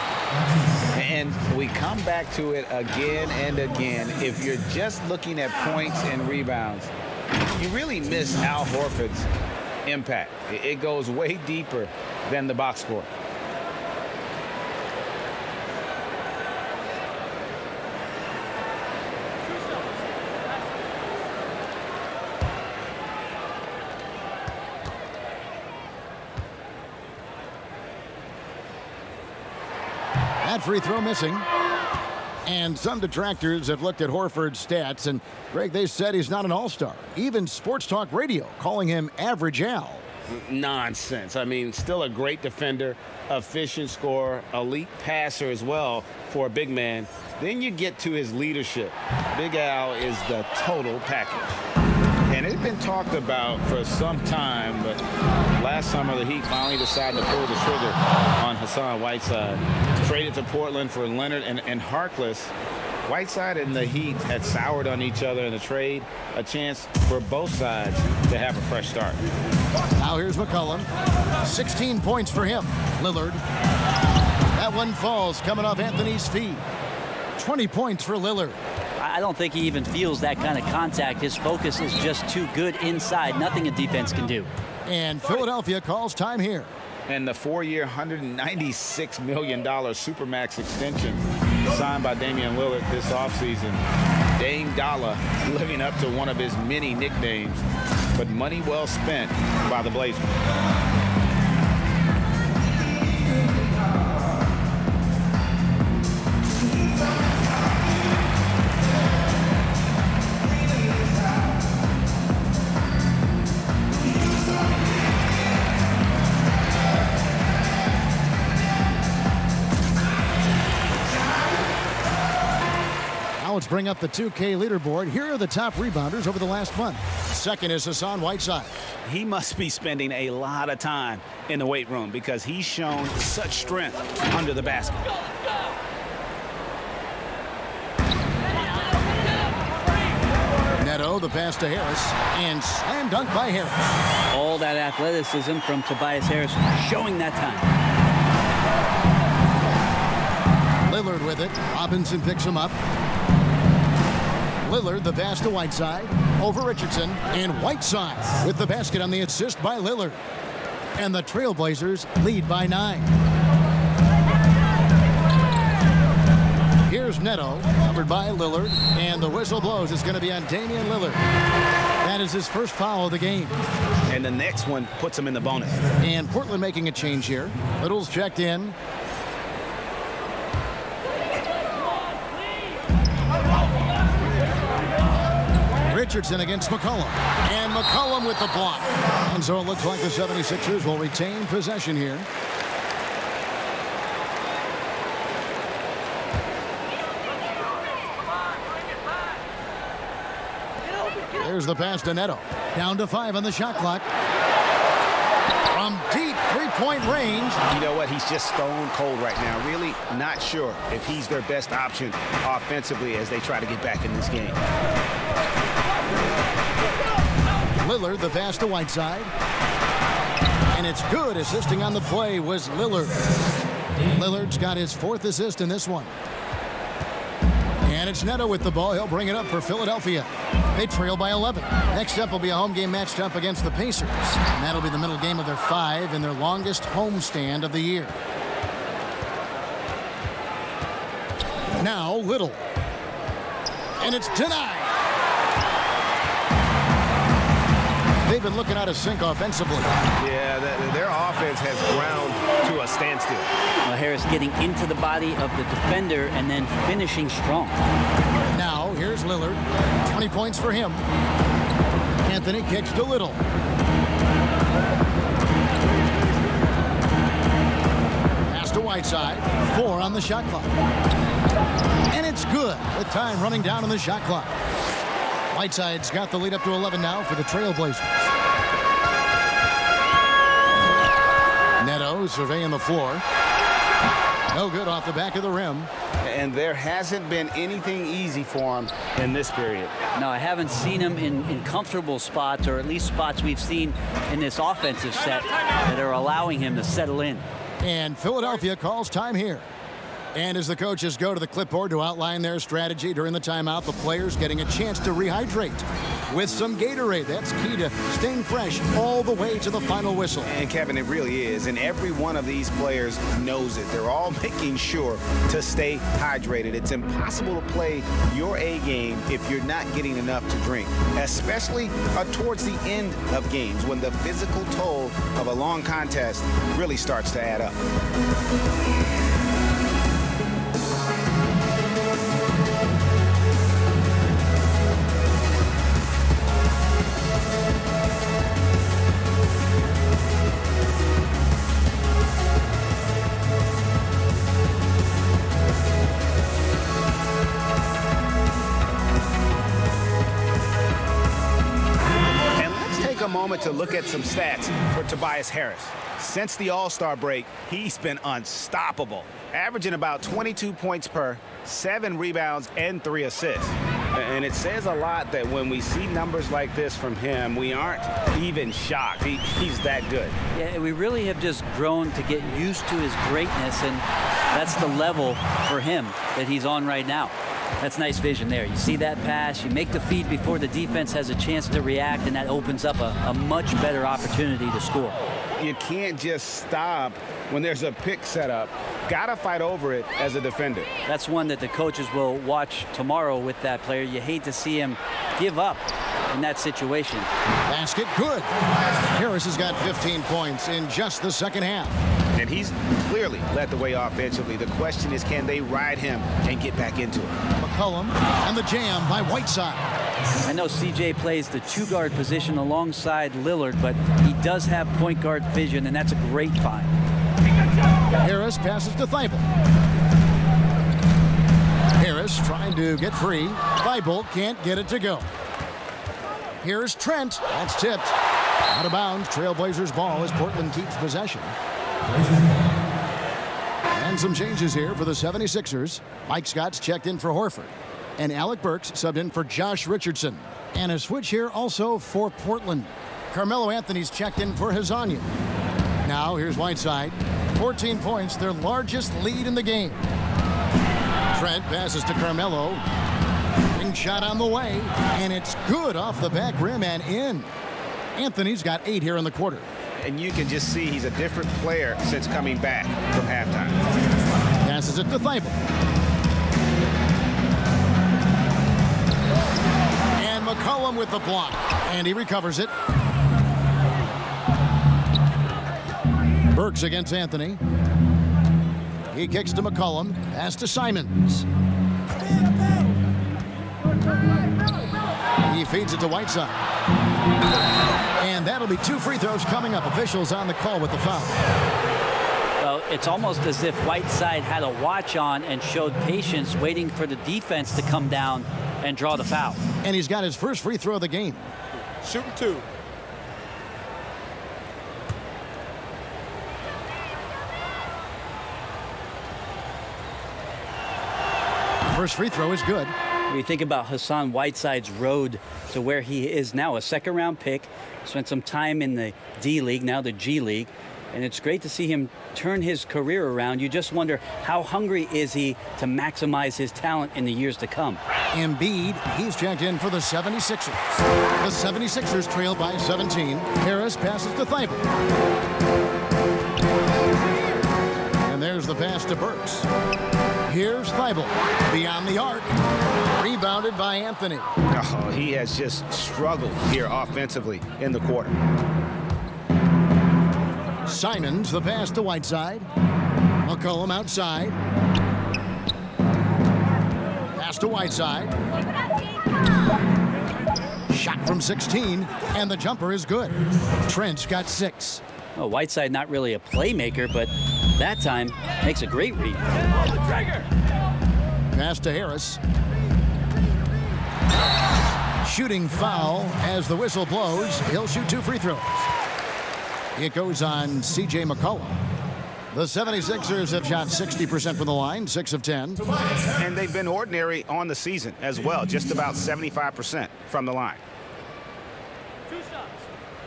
Speaker 3: And we come back to it again and again. If you're just looking at points and rebounds, you really miss Al Horford's impact. It goes way deeper than the box score.
Speaker 1: That free throw missing. And some detractors have looked at Horford's stats, and Greg, they said he's not an all-star. Even Sports Talk Radio calling him Average Al.
Speaker 3: Nonsense. I mean, still a great defender, efficient scorer, elite passer as well for a big man. Then you get to his leadership. Big Al is the total package. And it's been talked about for some time, but last summer the Heat finally decided to pull the trigger on Hassan Whiteside. Traded to Portland for Leonard and Harkless. Whiteside and the Heat had soured on each other in the trade, a chance for both sides to have a fresh start.
Speaker 1: Now here's McCollum. 16 points for him. Lillard. That one falls coming off Anthony's feet. 20 points for Lillard.
Speaker 4: I don't think he even feels that kind of contact. His focus is just too good inside. Nothing a defense can do.
Speaker 1: And Philadelphia calls time here.
Speaker 3: And the 4-year, $196 million Supermax extension signed by Damian Lillard this offseason. Dame Dollar living up to one of his many nicknames, but money well spent by the Blazers.
Speaker 1: Let's bring up the 2K leaderboard. Here are the top rebounders over the last month. Second is Hassan Whiteside.
Speaker 3: He must be spending a lot of time in the weight room because he's shown such strength under the basket.
Speaker 1: Neto, the pass to Harris, and slam dunk by Harris.
Speaker 4: All that athleticism from Tobias Harris showing that time.
Speaker 1: Lillard with it. Robinson picks him up. Lillard, the pass to Whiteside, over Richardson, and Whiteside with the basket on the assist by Lillard. And the Trailblazers lead by 9. Here's Neto, covered by Lillard, and the whistle blows. It's going to be on Damian Lillard. That is his first foul of the game.
Speaker 3: And the next one puts him in the bonus.
Speaker 1: And Portland making a change here. Little's checked in. Richardson against McCollum. And McCollum with the block. And so it looks like the 76ers will retain possession here. There's the pass to Neto. Down to 5 on the shot clock. From deep three-point range.
Speaker 3: You know what? He's just stone cold right now. Really not sure if he's their best option offensively as they try to get back in this game.
Speaker 1: Lillard, the pass to Whiteside. And it's good. Assisting on the play was Lillard. Lillard's got his 4th assist in this one. And it's Neto with the ball. He'll bring it up for Philadelphia. They trail by 11. Next up will be a home game matched up against the Pacers. And that'll be the middle game of their 5 and their longest homestand of the year. Now Little. And it's denied. They've been looking out of sync offensively.
Speaker 6: Yeah, their offense has ground to a standstill.
Speaker 4: Well, Harris getting into the body of the defender and then finishing strong.
Speaker 1: Now, here's Lillard. 20 points for him. Anthony kicks to Little. Pass to Whiteside. 4 on the shot clock. And it's good with time running down on the shot clock. Whiteside's got the lead up to 11 now for the Trailblazers. Neto surveying the floor. No good off the back of the rim.
Speaker 3: And there hasn't been anything easy for him in this period.
Speaker 4: No, I haven't seen him in comfortable spots, or at least spots we've seen in this offensive set that are allowing him to settle in.
Speaker 1: And Philadelphia calls time here. And as the coaches go to the clipboard to outline their strategy during the timeout, the players getting a chance to rehydrate with some Gatorade. That's key to staying fresh all the way to the final whistle.
Speaker 3: And Kevin, it really is. And every one of these players knows it. They're all making sure to stay hydrated. It's impossible to play your A game if you're not getting enough to drink, especially towards the end of games when the physical toll of a long contest really starts to add up. To look at some stats for Tobias Harris. Since the All-Star break, he's been unstoppable, averaging about 22 points per, 7 rebounds, and 3 assists. And it says a lot that when we see numbers like this from him, we aren't even shocked. He's that good.
Speaker 4: Yeah, we really have just grown to get used to his greatness, and that's the level for him that he's on right now. That's nice vision there. You see that pass, you make the feed before the defense has a chance to react, and that opens up a much better opportunity to score.
Speaker 3: You can't just stop when there's a pick set up. Gotta fight over it as a defender.
Speaker 4: That's one that the coaches will watch tomorrow with that player. You hate to see him give up in that situation.
Speaker 1: Basket good. Harris has got 15 points in just the second half.
Speaker 3: And he's clearly led the way offensively. The question is, can they ride him and get back into it?
Speaker 1: McCollum and the jam by Whiteside.
Speaker 4: I know CJ plays the 2-guard position alongside Lillard, but he does have point guard vision, and that's a great find.
Speaker 1: Harris passes to Thibault. Harris trying to get free. Thibault can't get it to go. Here's Trent. That's tipped. Out of bounds. Trailblazers ball as Portland keeps possession. And some changes here for the 76ers. Mike Scott's checked in for Horford. And Alec Burks subbed in for Josh Richardson. And a switch here also for Portland. Carmelo Anthony's checked in for Hazanya. Now here's Whiteside. 14 points, their largest lead in the game. Trent passes to Carmelo. Ring shot on the way. And it's good off the back rim and in. Anthony's got 8 here in the quarter.
Speaker 3: And you can just see he's a different player since coming back from halftime.
Speaker 1: Passes it to Thibault. And McCollum with the block. And he recovers it. Burks against Anthony. He kicks to McCollum. Pass to Simons. He feeds it to Whiteside. And that'll be 2 free throws coming up. Officials on the call with the foul.
Speaker 4: Well, it's almost as if Whiteside had a watch on and showed patience, waiting for the defense to come down and draw the foul.
Speaker 1: And he's got his first free throw of the game.
Speaker 6: Shooting 2.
Speaker 1: First free throw is good.
Speaker 4: When you think about Hassan Whiteside's road to where he is now, a second-round pick, spent some time in the D League, now the G League, and it's great to see him turn his career around. You just wonder, how hungry is he to maximize his talent in the years to come?
Speaker 1: Embiid, he's checked in for the 76ers. The 76ers trail by 17. Harris passes to Thibault. And there's the pass to Burks. Here's Thibault beyond the arc. Rebounded by Anthony.
Speaker 3: Oh, he has just struggled here offensively in the quarter.
Speaker 1: Simons, the pass to Whiteside. McCollum outside. Pass to Whiteside. Shot from 16, and the jumper is good. Trent's got 6.
Speaker 4: Oh, Whiteside not really a playmaker, but that time makes a great read.
Speaker 1: Pass to Harris. Shooting foul as the whistle blows. He'll shoot 2 free throws. It goes on C.J. McCollum. The 76ers have shot 60% from the line, 6 of 10.
Speaker 3: And they've been ordinary on the season as well, just about 75% from the line.
Speaker 12: 2 shots.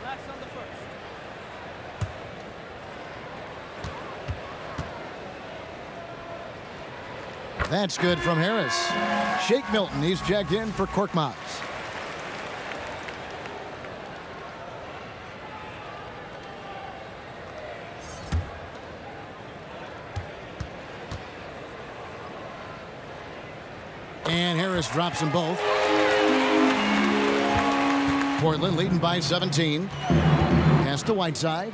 Speaker 12: Last on the first.
Speaker 1: That's good from Harris. Shake Milton, he's checked in for Korkmaz. And Harris drops them both. Portland leading by 17. Pass to Whiteside.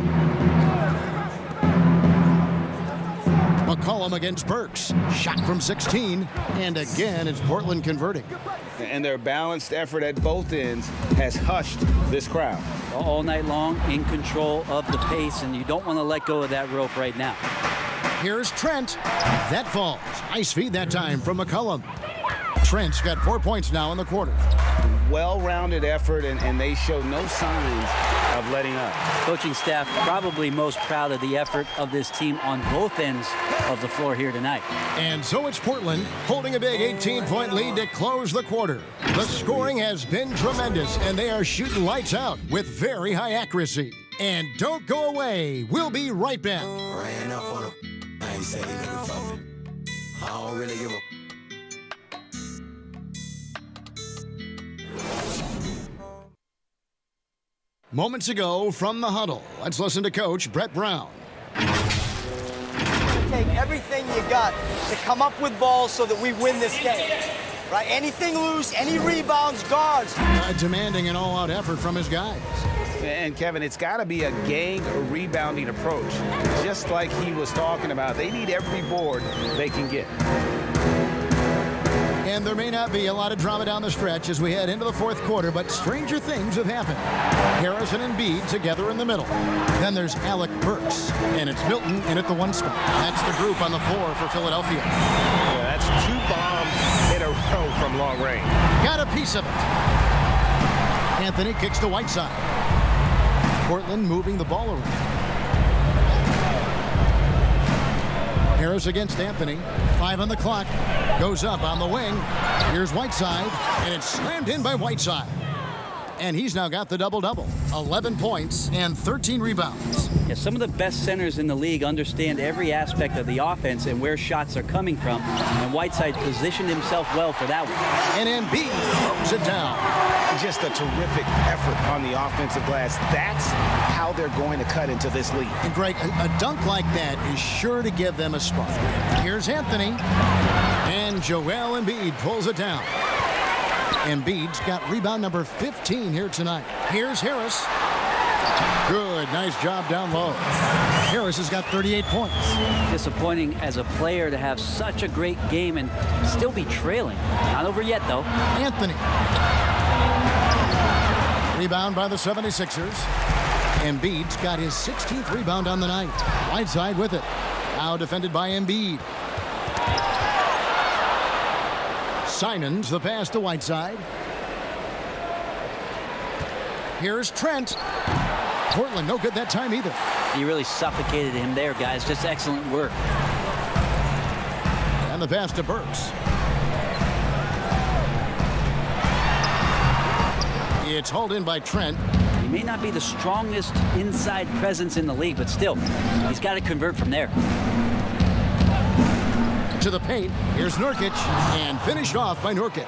Speaker 1: McCollum against Burks. Shot from 16. And again, it's Portland converting.
Speaker 3: And their balanced effort at both ends has hushed this crowd.
Speaker 4: All night long, in control of the pace, and you don't want to let go of that rope right now.
Speaker 1: Here's Trent. That falls. Nice feed that time from McCollum. Trent's got 4 points now in the quarter.
Speaker 3: Well-rounded effort, and they show no signs of letting up.
Speaker 4: Coaching staff probably most proud of the effort of this team on both ends of the floor here tonight.
Speaker 1: And so it's Portland holding a big 18-point lead to close the quarter. The scoring has been tremendous, and they are shooting lights out with very high accuracy. And don't go away. We'll be right back.
Speaker 13: Ran up on him. I ain't said he never fought me. I don't really give a...
Speaker 1: Moments ago from the huddle, let's listen to Coach Brett Brown.
Speaker 14: Take everything you got to come up with balls so that we win this game. Right? Anything loose, any rebounds, guards.
Speaker 1: Demanding an all-out effort from his guys.
Speaker 3: And Kevin, it's got to be a gang rebounding approach. Just like he was talking about, they need every board they can get.
Speaker 1: And there may not be a lot of drama down the stretch as we head into the fourth quarter, but stranger things have happened. Harrison and Embiid together in the middle. Then there's Alec Burks, and it's Milton in at the 1 spot. That's the group on the floor for Philadelphia.
Speaker 6: Yeah, that's 2 bombs in a row from long range.
Speaker 1: Got a piece of it. Anthony kicks to Whiteside. Portland moving the ball around. Harris against Anthony. 5 on the clock. Goes up on the wing. Here's Whiteside, and it's slammed in by Whiteside. And he's now got the double-double. 11 points and 13 rebounds.
Speaker 4: Yeah, some of the best centers in the league understand every aspect of the offense and where shots are coming from. And Whiteside positioned himself well for that one.
Speaker 1: And Embiid throws it down.
Speaker 3: Just a terrific effort on the offensive glass. That's how they're going to cut into this lead.
Speaker 1: And Greg, a dunk like that is sure to give them a spark. Here's Anthony. And Joel Embiid pulls it down. Embiid's got rebound number 15 here tonight. Here's Harris. Good, nice job down low. Harris has got 38 points.
Speaker 4: Disappointing as a player to have such a great game and still be trailing. Not over yet, though.
Speaker 1: Anthony. Rebound by the 76ers. Embiid's got his 16th rebound on the night. Whiteside with it. Now defended by Embiid. Simons, the pass to Whiteside. Here's Trent. Portland, no good that time either.
Speaker 4: You really suffocated him there, guys. Just excellent work.
Speaker 1: And the pass to Burks. It's hauled in by Trent.
Speaker 4: He may not be the strongest inside presence in the league, but still, he's got to convert from there.
Speaker 1: To the paint, here's Nurkic, and finished off by Nurkic.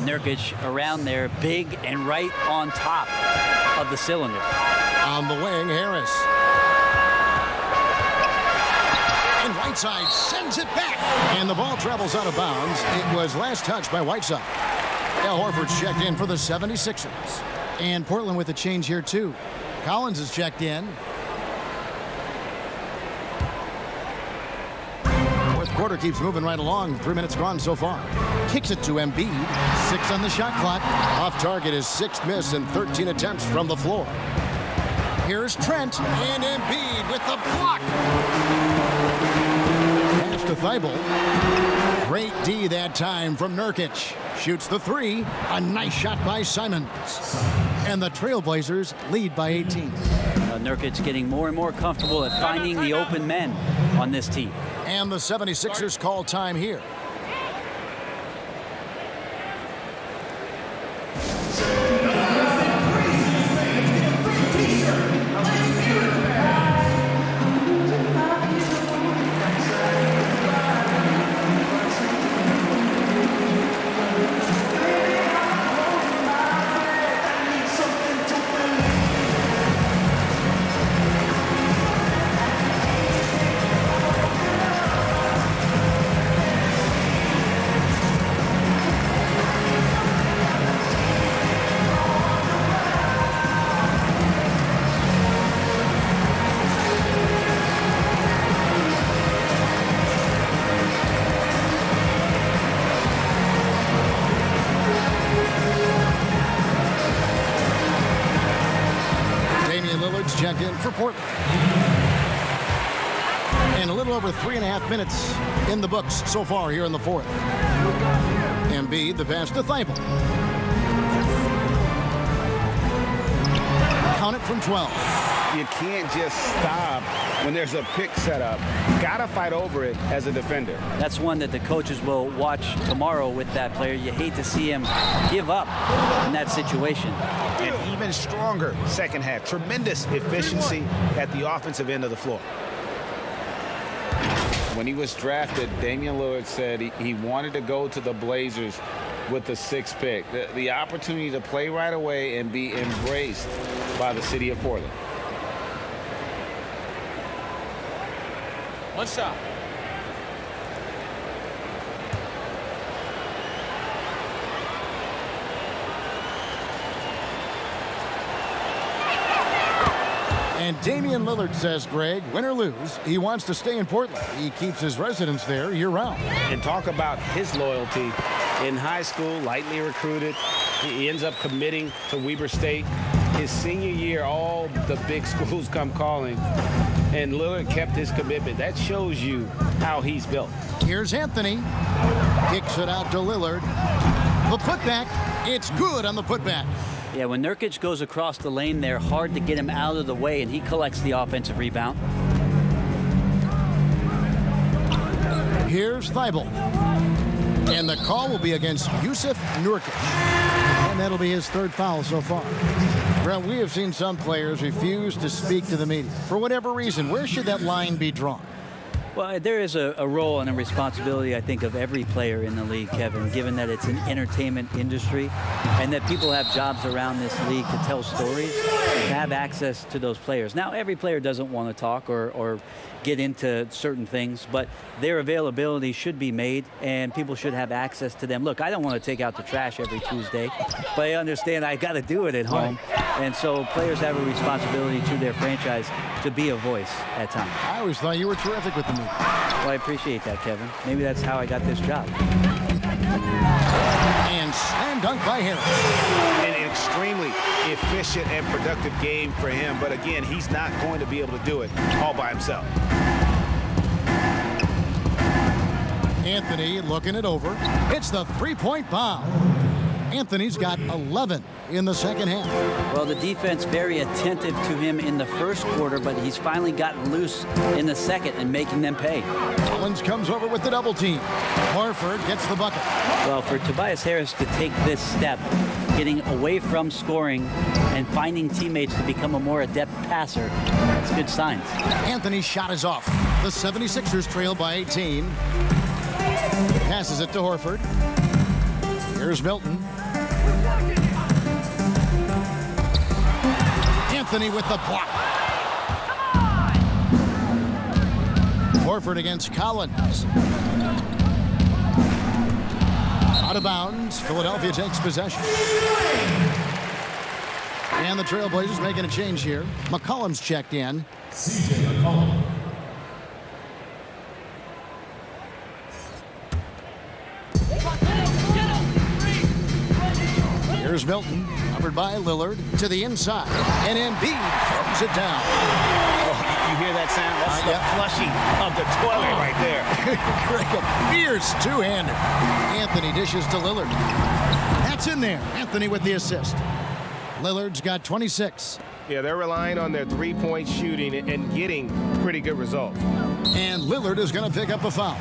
Speaker 4: Nurkic around there, big and right on top of the cylinder.
Speaker 1: On the wing, Harris. And inside, sends it back. And the ball travels out of bounds. It was last touched by Whiteside. Al Horford's checked in for the 76ers. And Portland with a change here, too. Collins is checked in. Fourth quarter keeps moving right along. 3 minutes gone so far. Kicks it to Embiid. 6 on the shot clock. Off target, his 6th miss and 13 attempts from the floor. Here's Trent and Embiid with the block. Pass to Thibault. Great D that time from Nurkic. Shoots the 3. A nice shot by Simons. And the Trailblazers lead by 18.
Speaker 4: Nurkic getting more and more comfortable at finding the open men on this team.
Speaker 1: And the 76ers call time here. Checked in for Portland. And a little over 3.5 minutes in the books so far here in the fourth. Embiid, the pass to Thibault. Count it from 12.
Speaker 3: You can't just stop when there's a pick set up. Gotta fight over it as a defender.
Speaker 4: That's one that the coaches will watch tomorrow with that player. You hate to see him give up in that situation.
Speaker 3: And even stronger second half. Tremendous efficiency at the offensive end of the floor. When he was drafted, Damian Lillard said he wanted to go to the Blazers with the 6th pick. The opportunity to play right away and be embraced by the city of Portland.
Speaker 12: One stop.
Speaker 1: And Damian Lillard says, Greg, win or lose, he wants to stay in Portland. He keeps his residence there year-round.
Speaker 3: And talk about his loyalty. In high school, lightly recruited, he ends up committing to Weber State. His senior year, all the big schools come calling, and Lillard kept his commitment. That shows you how he's built.
Speaker 1: Here's Anthony. Kicks it out to Lillard. The putback. It's good on the putback.
Speaker 4: Yeah, when Nurkic goes across the lane there, hard to get him out of the way, and he collects the offensive rebound.
Speaker 1: Here's Thibault. And the call will be against Yusuf Nurkic. And that'll be his 3rd foul so far. Brent, we have seen some players refuse to speak to the media. For whatever reason, where should that line be drawn?
Speaker 4: Well, there is a role and a responsibility, I think, of every player in the league, Kevin, given that it's an entertainment industry and that people have jobs around this league to tell stories, to have access to those players. Now, every player doesn't want to talk or get into certain things, but their availability should be made and people should have access to them. Look, I don't want to take out the trash every Tuesday, but I understand I got to do it at home. And so players have a responsibility to their franchise to be a voice at times.
Speaker 1: I always thought you were terrific with the media.
Speaker 4: Well, I appreciate that, Kevin. Maybe that's how I got this job.
Speaker 1: And slam dunk by Harris.
Speaker 3: An extremely efficient and productive game for him, but again, he's not going to be able to do it all by himself.
Speaker 1: Anthony looking it over. It's the 3-point bomb. Anthony's got 11 in the second half.
Speaker 4: Well, the defense very attentive to him in the first quarter, but he's finally gotten loose in the second and making them pay.
Speaker 1: Collins comes over with the double team. Horford gets the bucket.
Speaker 4: Well, for Tobias Harris to take this step, getting away from scoring and finding teammates to become a more adept passer, that's good signs.
Speaker 1: Anthony's shot is off. The 76ers trail by 18. Passes it to Horford. Here's Milton. Anthony with the block. Horford against Collins. Out of bounds. Philadelphia takes possession. And the Trailblazers making a change here. McCollum's checked in.
Speaker 15: C.J. McCollum.
Speaker 1: Here's Milton, covered by Lillard, to the inside, and Embiid throws it down.
Speaker 3: Oh, you hear that sound? That's the flushing of the toilet right there.
Speaker 1: Greg, a fierce two-hander. Anthony dishes to Lillard. That's in there. Anthony with the assist. Lillard's got 26.
Speaker 6: Yeah, they're relying on their three-point shooting and getting pretty good results.
Speaker 1: And Lillard is going to pick up a foul.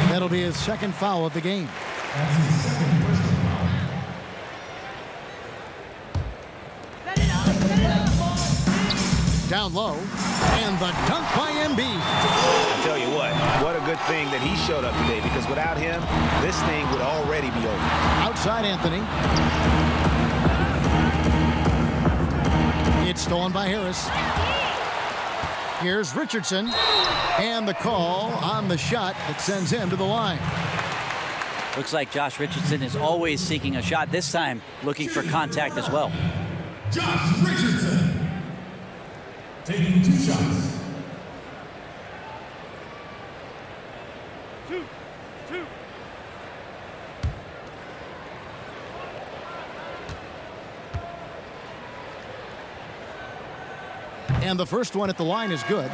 Speaker 1: That'll be his second foul of the game.
Speaker 15: That's his second personal foul.
Speaker 1: Down low, and the dunk by Embiid.
Speaker 3: I tell you what a good thing that he showed up today, because without him, this thing would already be over.
Speaker 1: Outside Anthony. It's stolen by Harris. Here's Richardson, and the call on the shot that sends him to the line.
Speaker 4: Looks like Josh Richardson is always seeking a shot, this time looking for contact as well.
Speaker 15: Josh Richardson. Taking 2 shots.
Speaker 12: Two.
Speaker 1: And the first one at the line is good.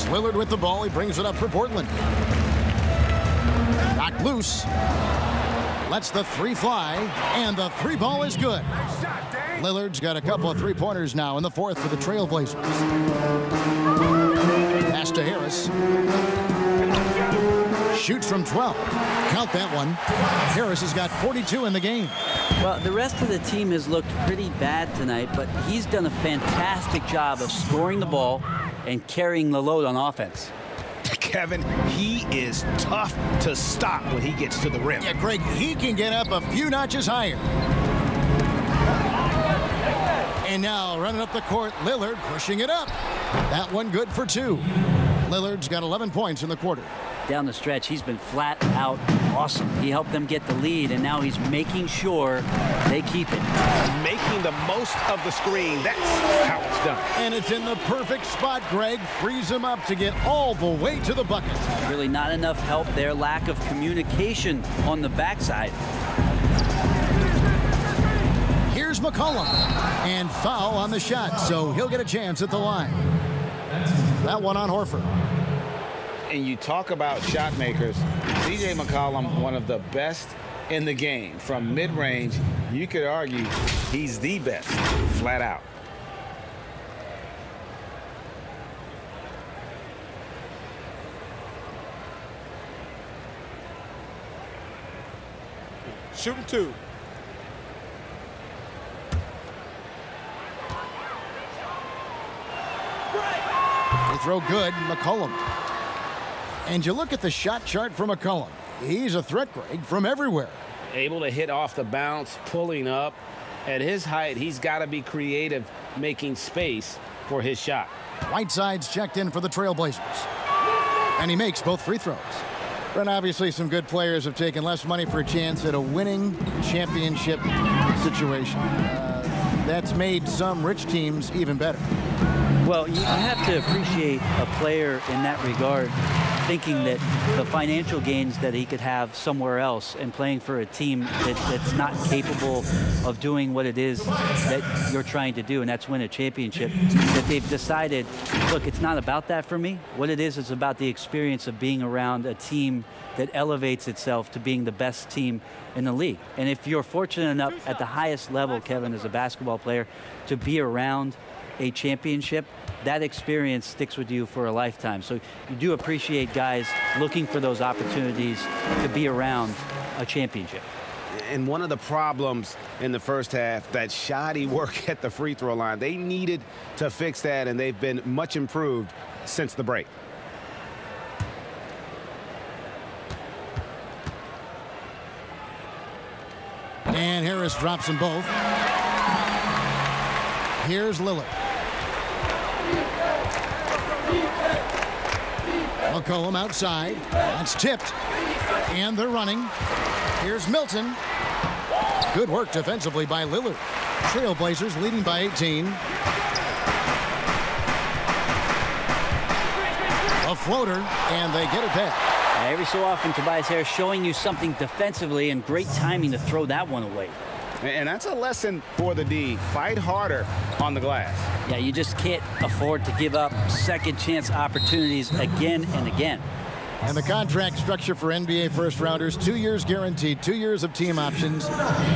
Speaker 1: Lillard with the ball. He brings it up for Portland. Knocked loose. Lets the three fly, and the three ball is good. Lillard's got a couple of three-pointers now in the fourth for the Trailblazers. Pass to Harris. Shoots from 12. Count that one. Harris has got 42 in the game.
Speaker 4: Well, the rest of the team has looked pretty bad tonight, but he's done a fantastic job of scoring the ball and carrying the load on offense.
Speaker 3: Kevin, he is tough to stop when he gets to the rim.
Speaker 1: Yeah, Greg, he can get up a few notches higher. And now running up the court, Lillard pushing it up. That one good for 2. Lillard's got 11 points in the quarter.
Speaker 4: Down the stretch, he's been flat out awesome. He helped them get the lead, and now he's making sure they keep it.
Speaker 3: Making the most of the screen. That's how it's done.
Speaker 1: And it's in the perfect spot, Greg. Frees him up to get all the way to the bucket.
Speaker 4: Really not enough help there. Lack of communication on the backside.
Speaker 1: Here's McCollum. And foul on the shot, so he'll get a chance at the line. That one on Horford.
Speaker 3: And you talk about shot makers, C.J. McCollum, one of the best in the game. From mid-range, you could argue he's the best, flat out.
Speaker 5: Shooting 2.
Speaker 1: They throw good, McCollum. And you look at the shot chart for McCollum. He's a threat, Greg, from everywhere.
Speaker 3: Able to hit off the bounce, pulling up. At his height, he's got to be creative, making space for his shot.
Speaker 1: Whiteside's checked in for the Trailblazers. And he makes both free throws. And obviously some good players have taken less money for a chance at a winning championship situation. That's made some rich teams even better.
Speaker 4: Well, you have to appreciate a player in that regard, thinking that the financial gains that he could have somewhere else and playing for a team that's not capable of doing what it is that you're trying to do, and that's win a championship, that they've decided, look, it's not about that for me. What it is about the experience of being around a team that elevates itself to being the best team in the league. And if you're fortunate enough at the highest level, Kevin, as a basketball player, to be around a championship, that experience sticks with you for a lifetime. So you do appreciate guys looking for those opportunities to be around a championship.
Speaker 3: And one of the problems in the first half, that shoddy work at the free throw line. They needed to fix that, and they've been much improved since the break.
Speaker 1: And Harris drops them both. Here's Lillard. McCollum outside. That's tipped. And they're running. Here's Milton. Good work defensively by Lillard. Trailblazers leading by 18. A floater, and they get it back.
Speaker 4: Every so often, Tobias Harris showing you something defensively, and great timing to throw that one away.
Speaker 3: And that's a lesson for the D. Fight harder on the glass.
Speaker 4: Yeah, you just can't afford to give up second chance opportunities again and again.
Speaker 1: And the contract structure for NBA first-rounders, 2 years guaranteed, 2 years of team options,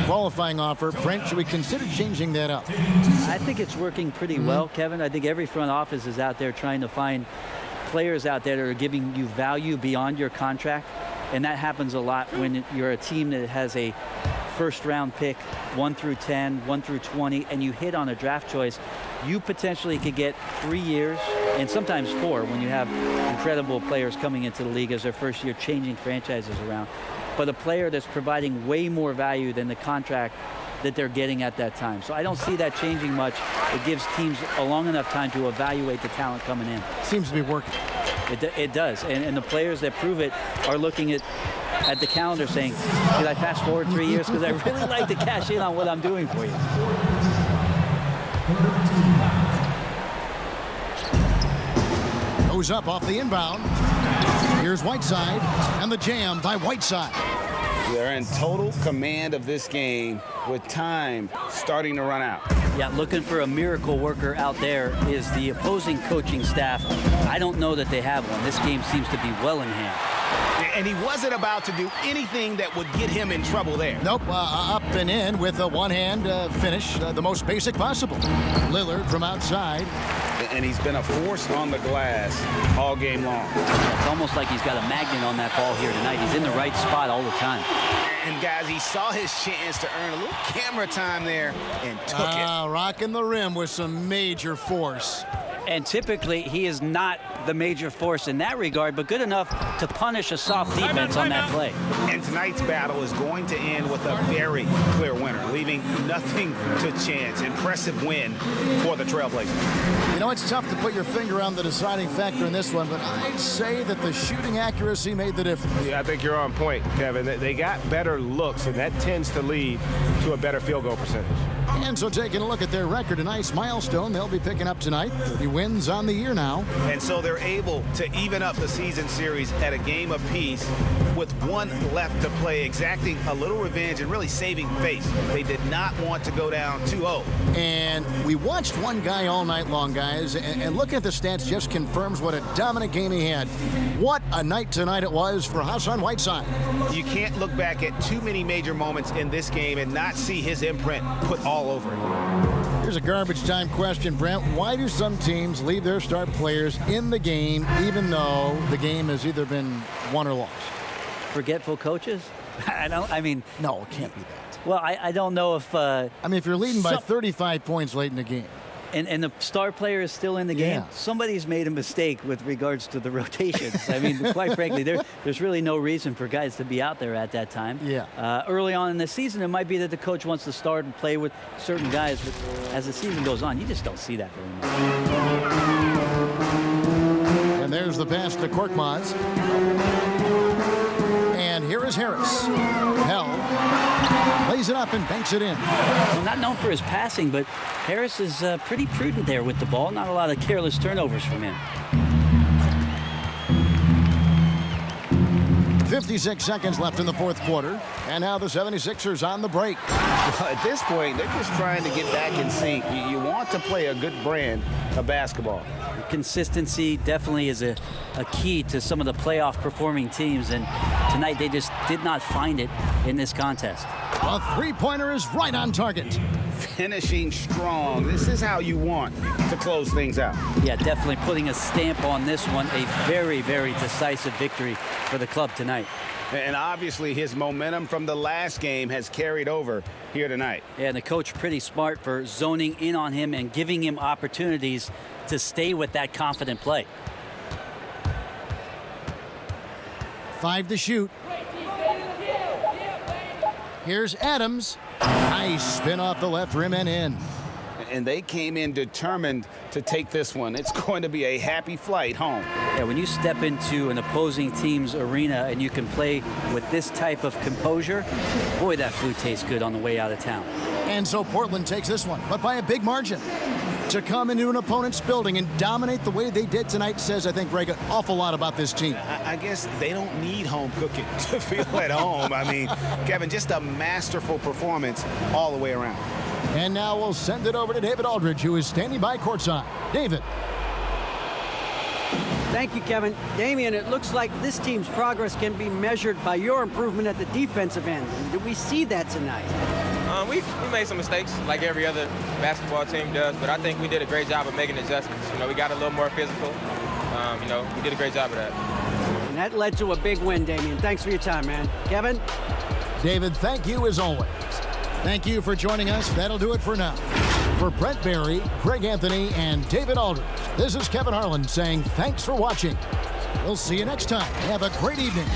Speaker 1: qualifying offer. Brent, should we consider changing that up?
Speaker 4: I think it's working pretty well, Kevin. I think every front office is out there trying to find players out there that are giving you value beyond your contract. And that happens a lot when you're a team that has a first-round pick, 1 through 10, 1 through 20, and you hit on a draft choice. You potentially could get 3 years and sometimes 4 when you have incredible players coming into the league as their first year, changing franchises around. But a player that's providing way more value than the contract that they're getting at that time. So I don't see that changing much. It gives teams a long enough time to evaluate the talent coming in.
Speaker 1: Seems to be working.
Speaker 4: It does. And the players that prove it are looking at the calendar saying, should I fast forward 3 years? Because I really like to cash in on what I'm doing for you.
Speaker 1: Goes up off the inbound. Here's Whiteside, and the jam by Whiteside.
Speaker 3: They're in total command of this game with time starting to run out.
Speaker 4: Yeah, looking for a miracle worker out there is the opposing coaching staff. I don't know that they have one. This game seems to be well in hand.
Speaker 3: And he wasn't about to do anything that would get him in trouble there.
Speaker 1: Nope, up and in with a one-hand finish, the most basic possible. Lillard from outside.
Speaker 3: And he's been a force on the glass all game long.
Speaker 4: It's almost like he's got a magnet on that ball here tonight. He's in the right spot all the time.
Speaker 3: And guys, he saw his chance to earn a little camera time there and took it.
Speaker 1: Rocking the rim with some major force.
Speaker 4: And typically, he is not the major force in that regard, but good enough to punish a soft defense on that play.
Speaker 3: And tonight's battle is going to end with a very clear winner, leaving nothing to chance. Impressive win for the Trailblazers.
Speaker 1: You know, it's tough to put your finger on the deciding factor in this one, but I'd say that the shooting accuracy made the difference.
Speaker 6: Yeah, I think you're on point, Kevin. They got better looks, and that tends to lead to a better field goal percentage.
Speaker 1: And so taking a look at their record, a nice milestone they'll be picking up tonight. 30 wins on the year now.
Speaker 3: And so they're able to even up the season series at a game apiece with one left to play, exacting a little revenge and really saving face. They did not want to go down 2-0.
Speaker 1: And we watched one guy all night long, guys, and looking at the stats just confirms what a dominant game he had. What a night tonight it was for Hassan Whiteside.
Speaker 3: You can't look back at too many major moments in this game and not see his imprint put all over it.
Speaker 1: Here's a garbage time question, Brent. Why do some teams leave their star players in the game even though the game has either been won or lost?
Speaker 4: Forgetful coaches?
Speaker 1: No, it can't be that.
Speaker 4: Well, I don't know if...
Speaker 1: if you're leading by 35 points late in the game.
Speaker 4: And the star player is still in the game. Somebody's made a mistake with regards to the rotations. I mean, quite frankly, there's really no reason for guys to be out there at that time. Early on in the season, it might be that the coach wants to start and play with certain guys, but as the season goes on, you just don't see that very much.
Speaker 1: And there's the pass to Korkmaz. And here is Harris. Lays it up and banks it in.
Speaker 4: Well, not known for his passing, but Harris is pretty prudent there with the ball. Not a lot of careless turnovers from him.
Speaker 1: 56 seconds left in the fourth quarter. And now the 76ers on the break.
Speaker 3: At this point, they're just trying to get back in sync. You want to play a good brand of basketball.
Speaker 4: Consistency definitely is a key to some of the playoff performing teams, and tonight they just did not find it in this contest.
Speaker 1: A three-pointer is right on target.
Speaker 3: finishing strong. This is how you want to close things out.
Speaker 4: Yeah, definitely putting a stamp on this one. A very, very decisive victory for the club tonight.
Speaker 3: And obviously his momentum from the last game has carried over here tonight.
Speaker 4: Yeah, and the coach pretty smart for zoning in on him and giving him opportunities to stay with that confident play.
Speaker 1: 5 to shoot. Here's Adams. Nice spin off the left rim and in.
Speaker 3: And they came in determined to take this one. It's going to be a happy flight home.
Speaker 4: Yeah, when you step into an opposing team's arena and you can play with this type of composure, boy, that food tastes good on the way out of town.
Speaker 1: And so Portland takes this one, but by a big margin. To come into an opponent's building and dominate the way they did tonight says, I think, Greg, an awful lot about this team.
Speaker 3: I guess they don't need home cooking to feel at home. I mean, Kevin, just a masterful performance all the way around.
Speaker 1: And now we'll send it over to David Aldridge, who is standing by courtside. David.
Speaker 2: Thank you, Kevin. Damian, it looks like this team's progress can be measured by your improvement at the defensive end. Did we see that tonight?
Speaker 16: We made some mistakes like every other basketball team does, but I think we did a great job of making adjustments. You know, we got a little more physical. You know, we did a great job of that.
Speaker 2: And that led to a big win, Damian. Thanks for your time, man. Kevin?
Speaker 1: David, thank you as always. Thank you for joining us. That'll do it for now. For Brent Barry, Greg Anthony, and David Aldridge, this is Kevin Harlan saying thanks for watching. We'll see you next time. Have a great evening.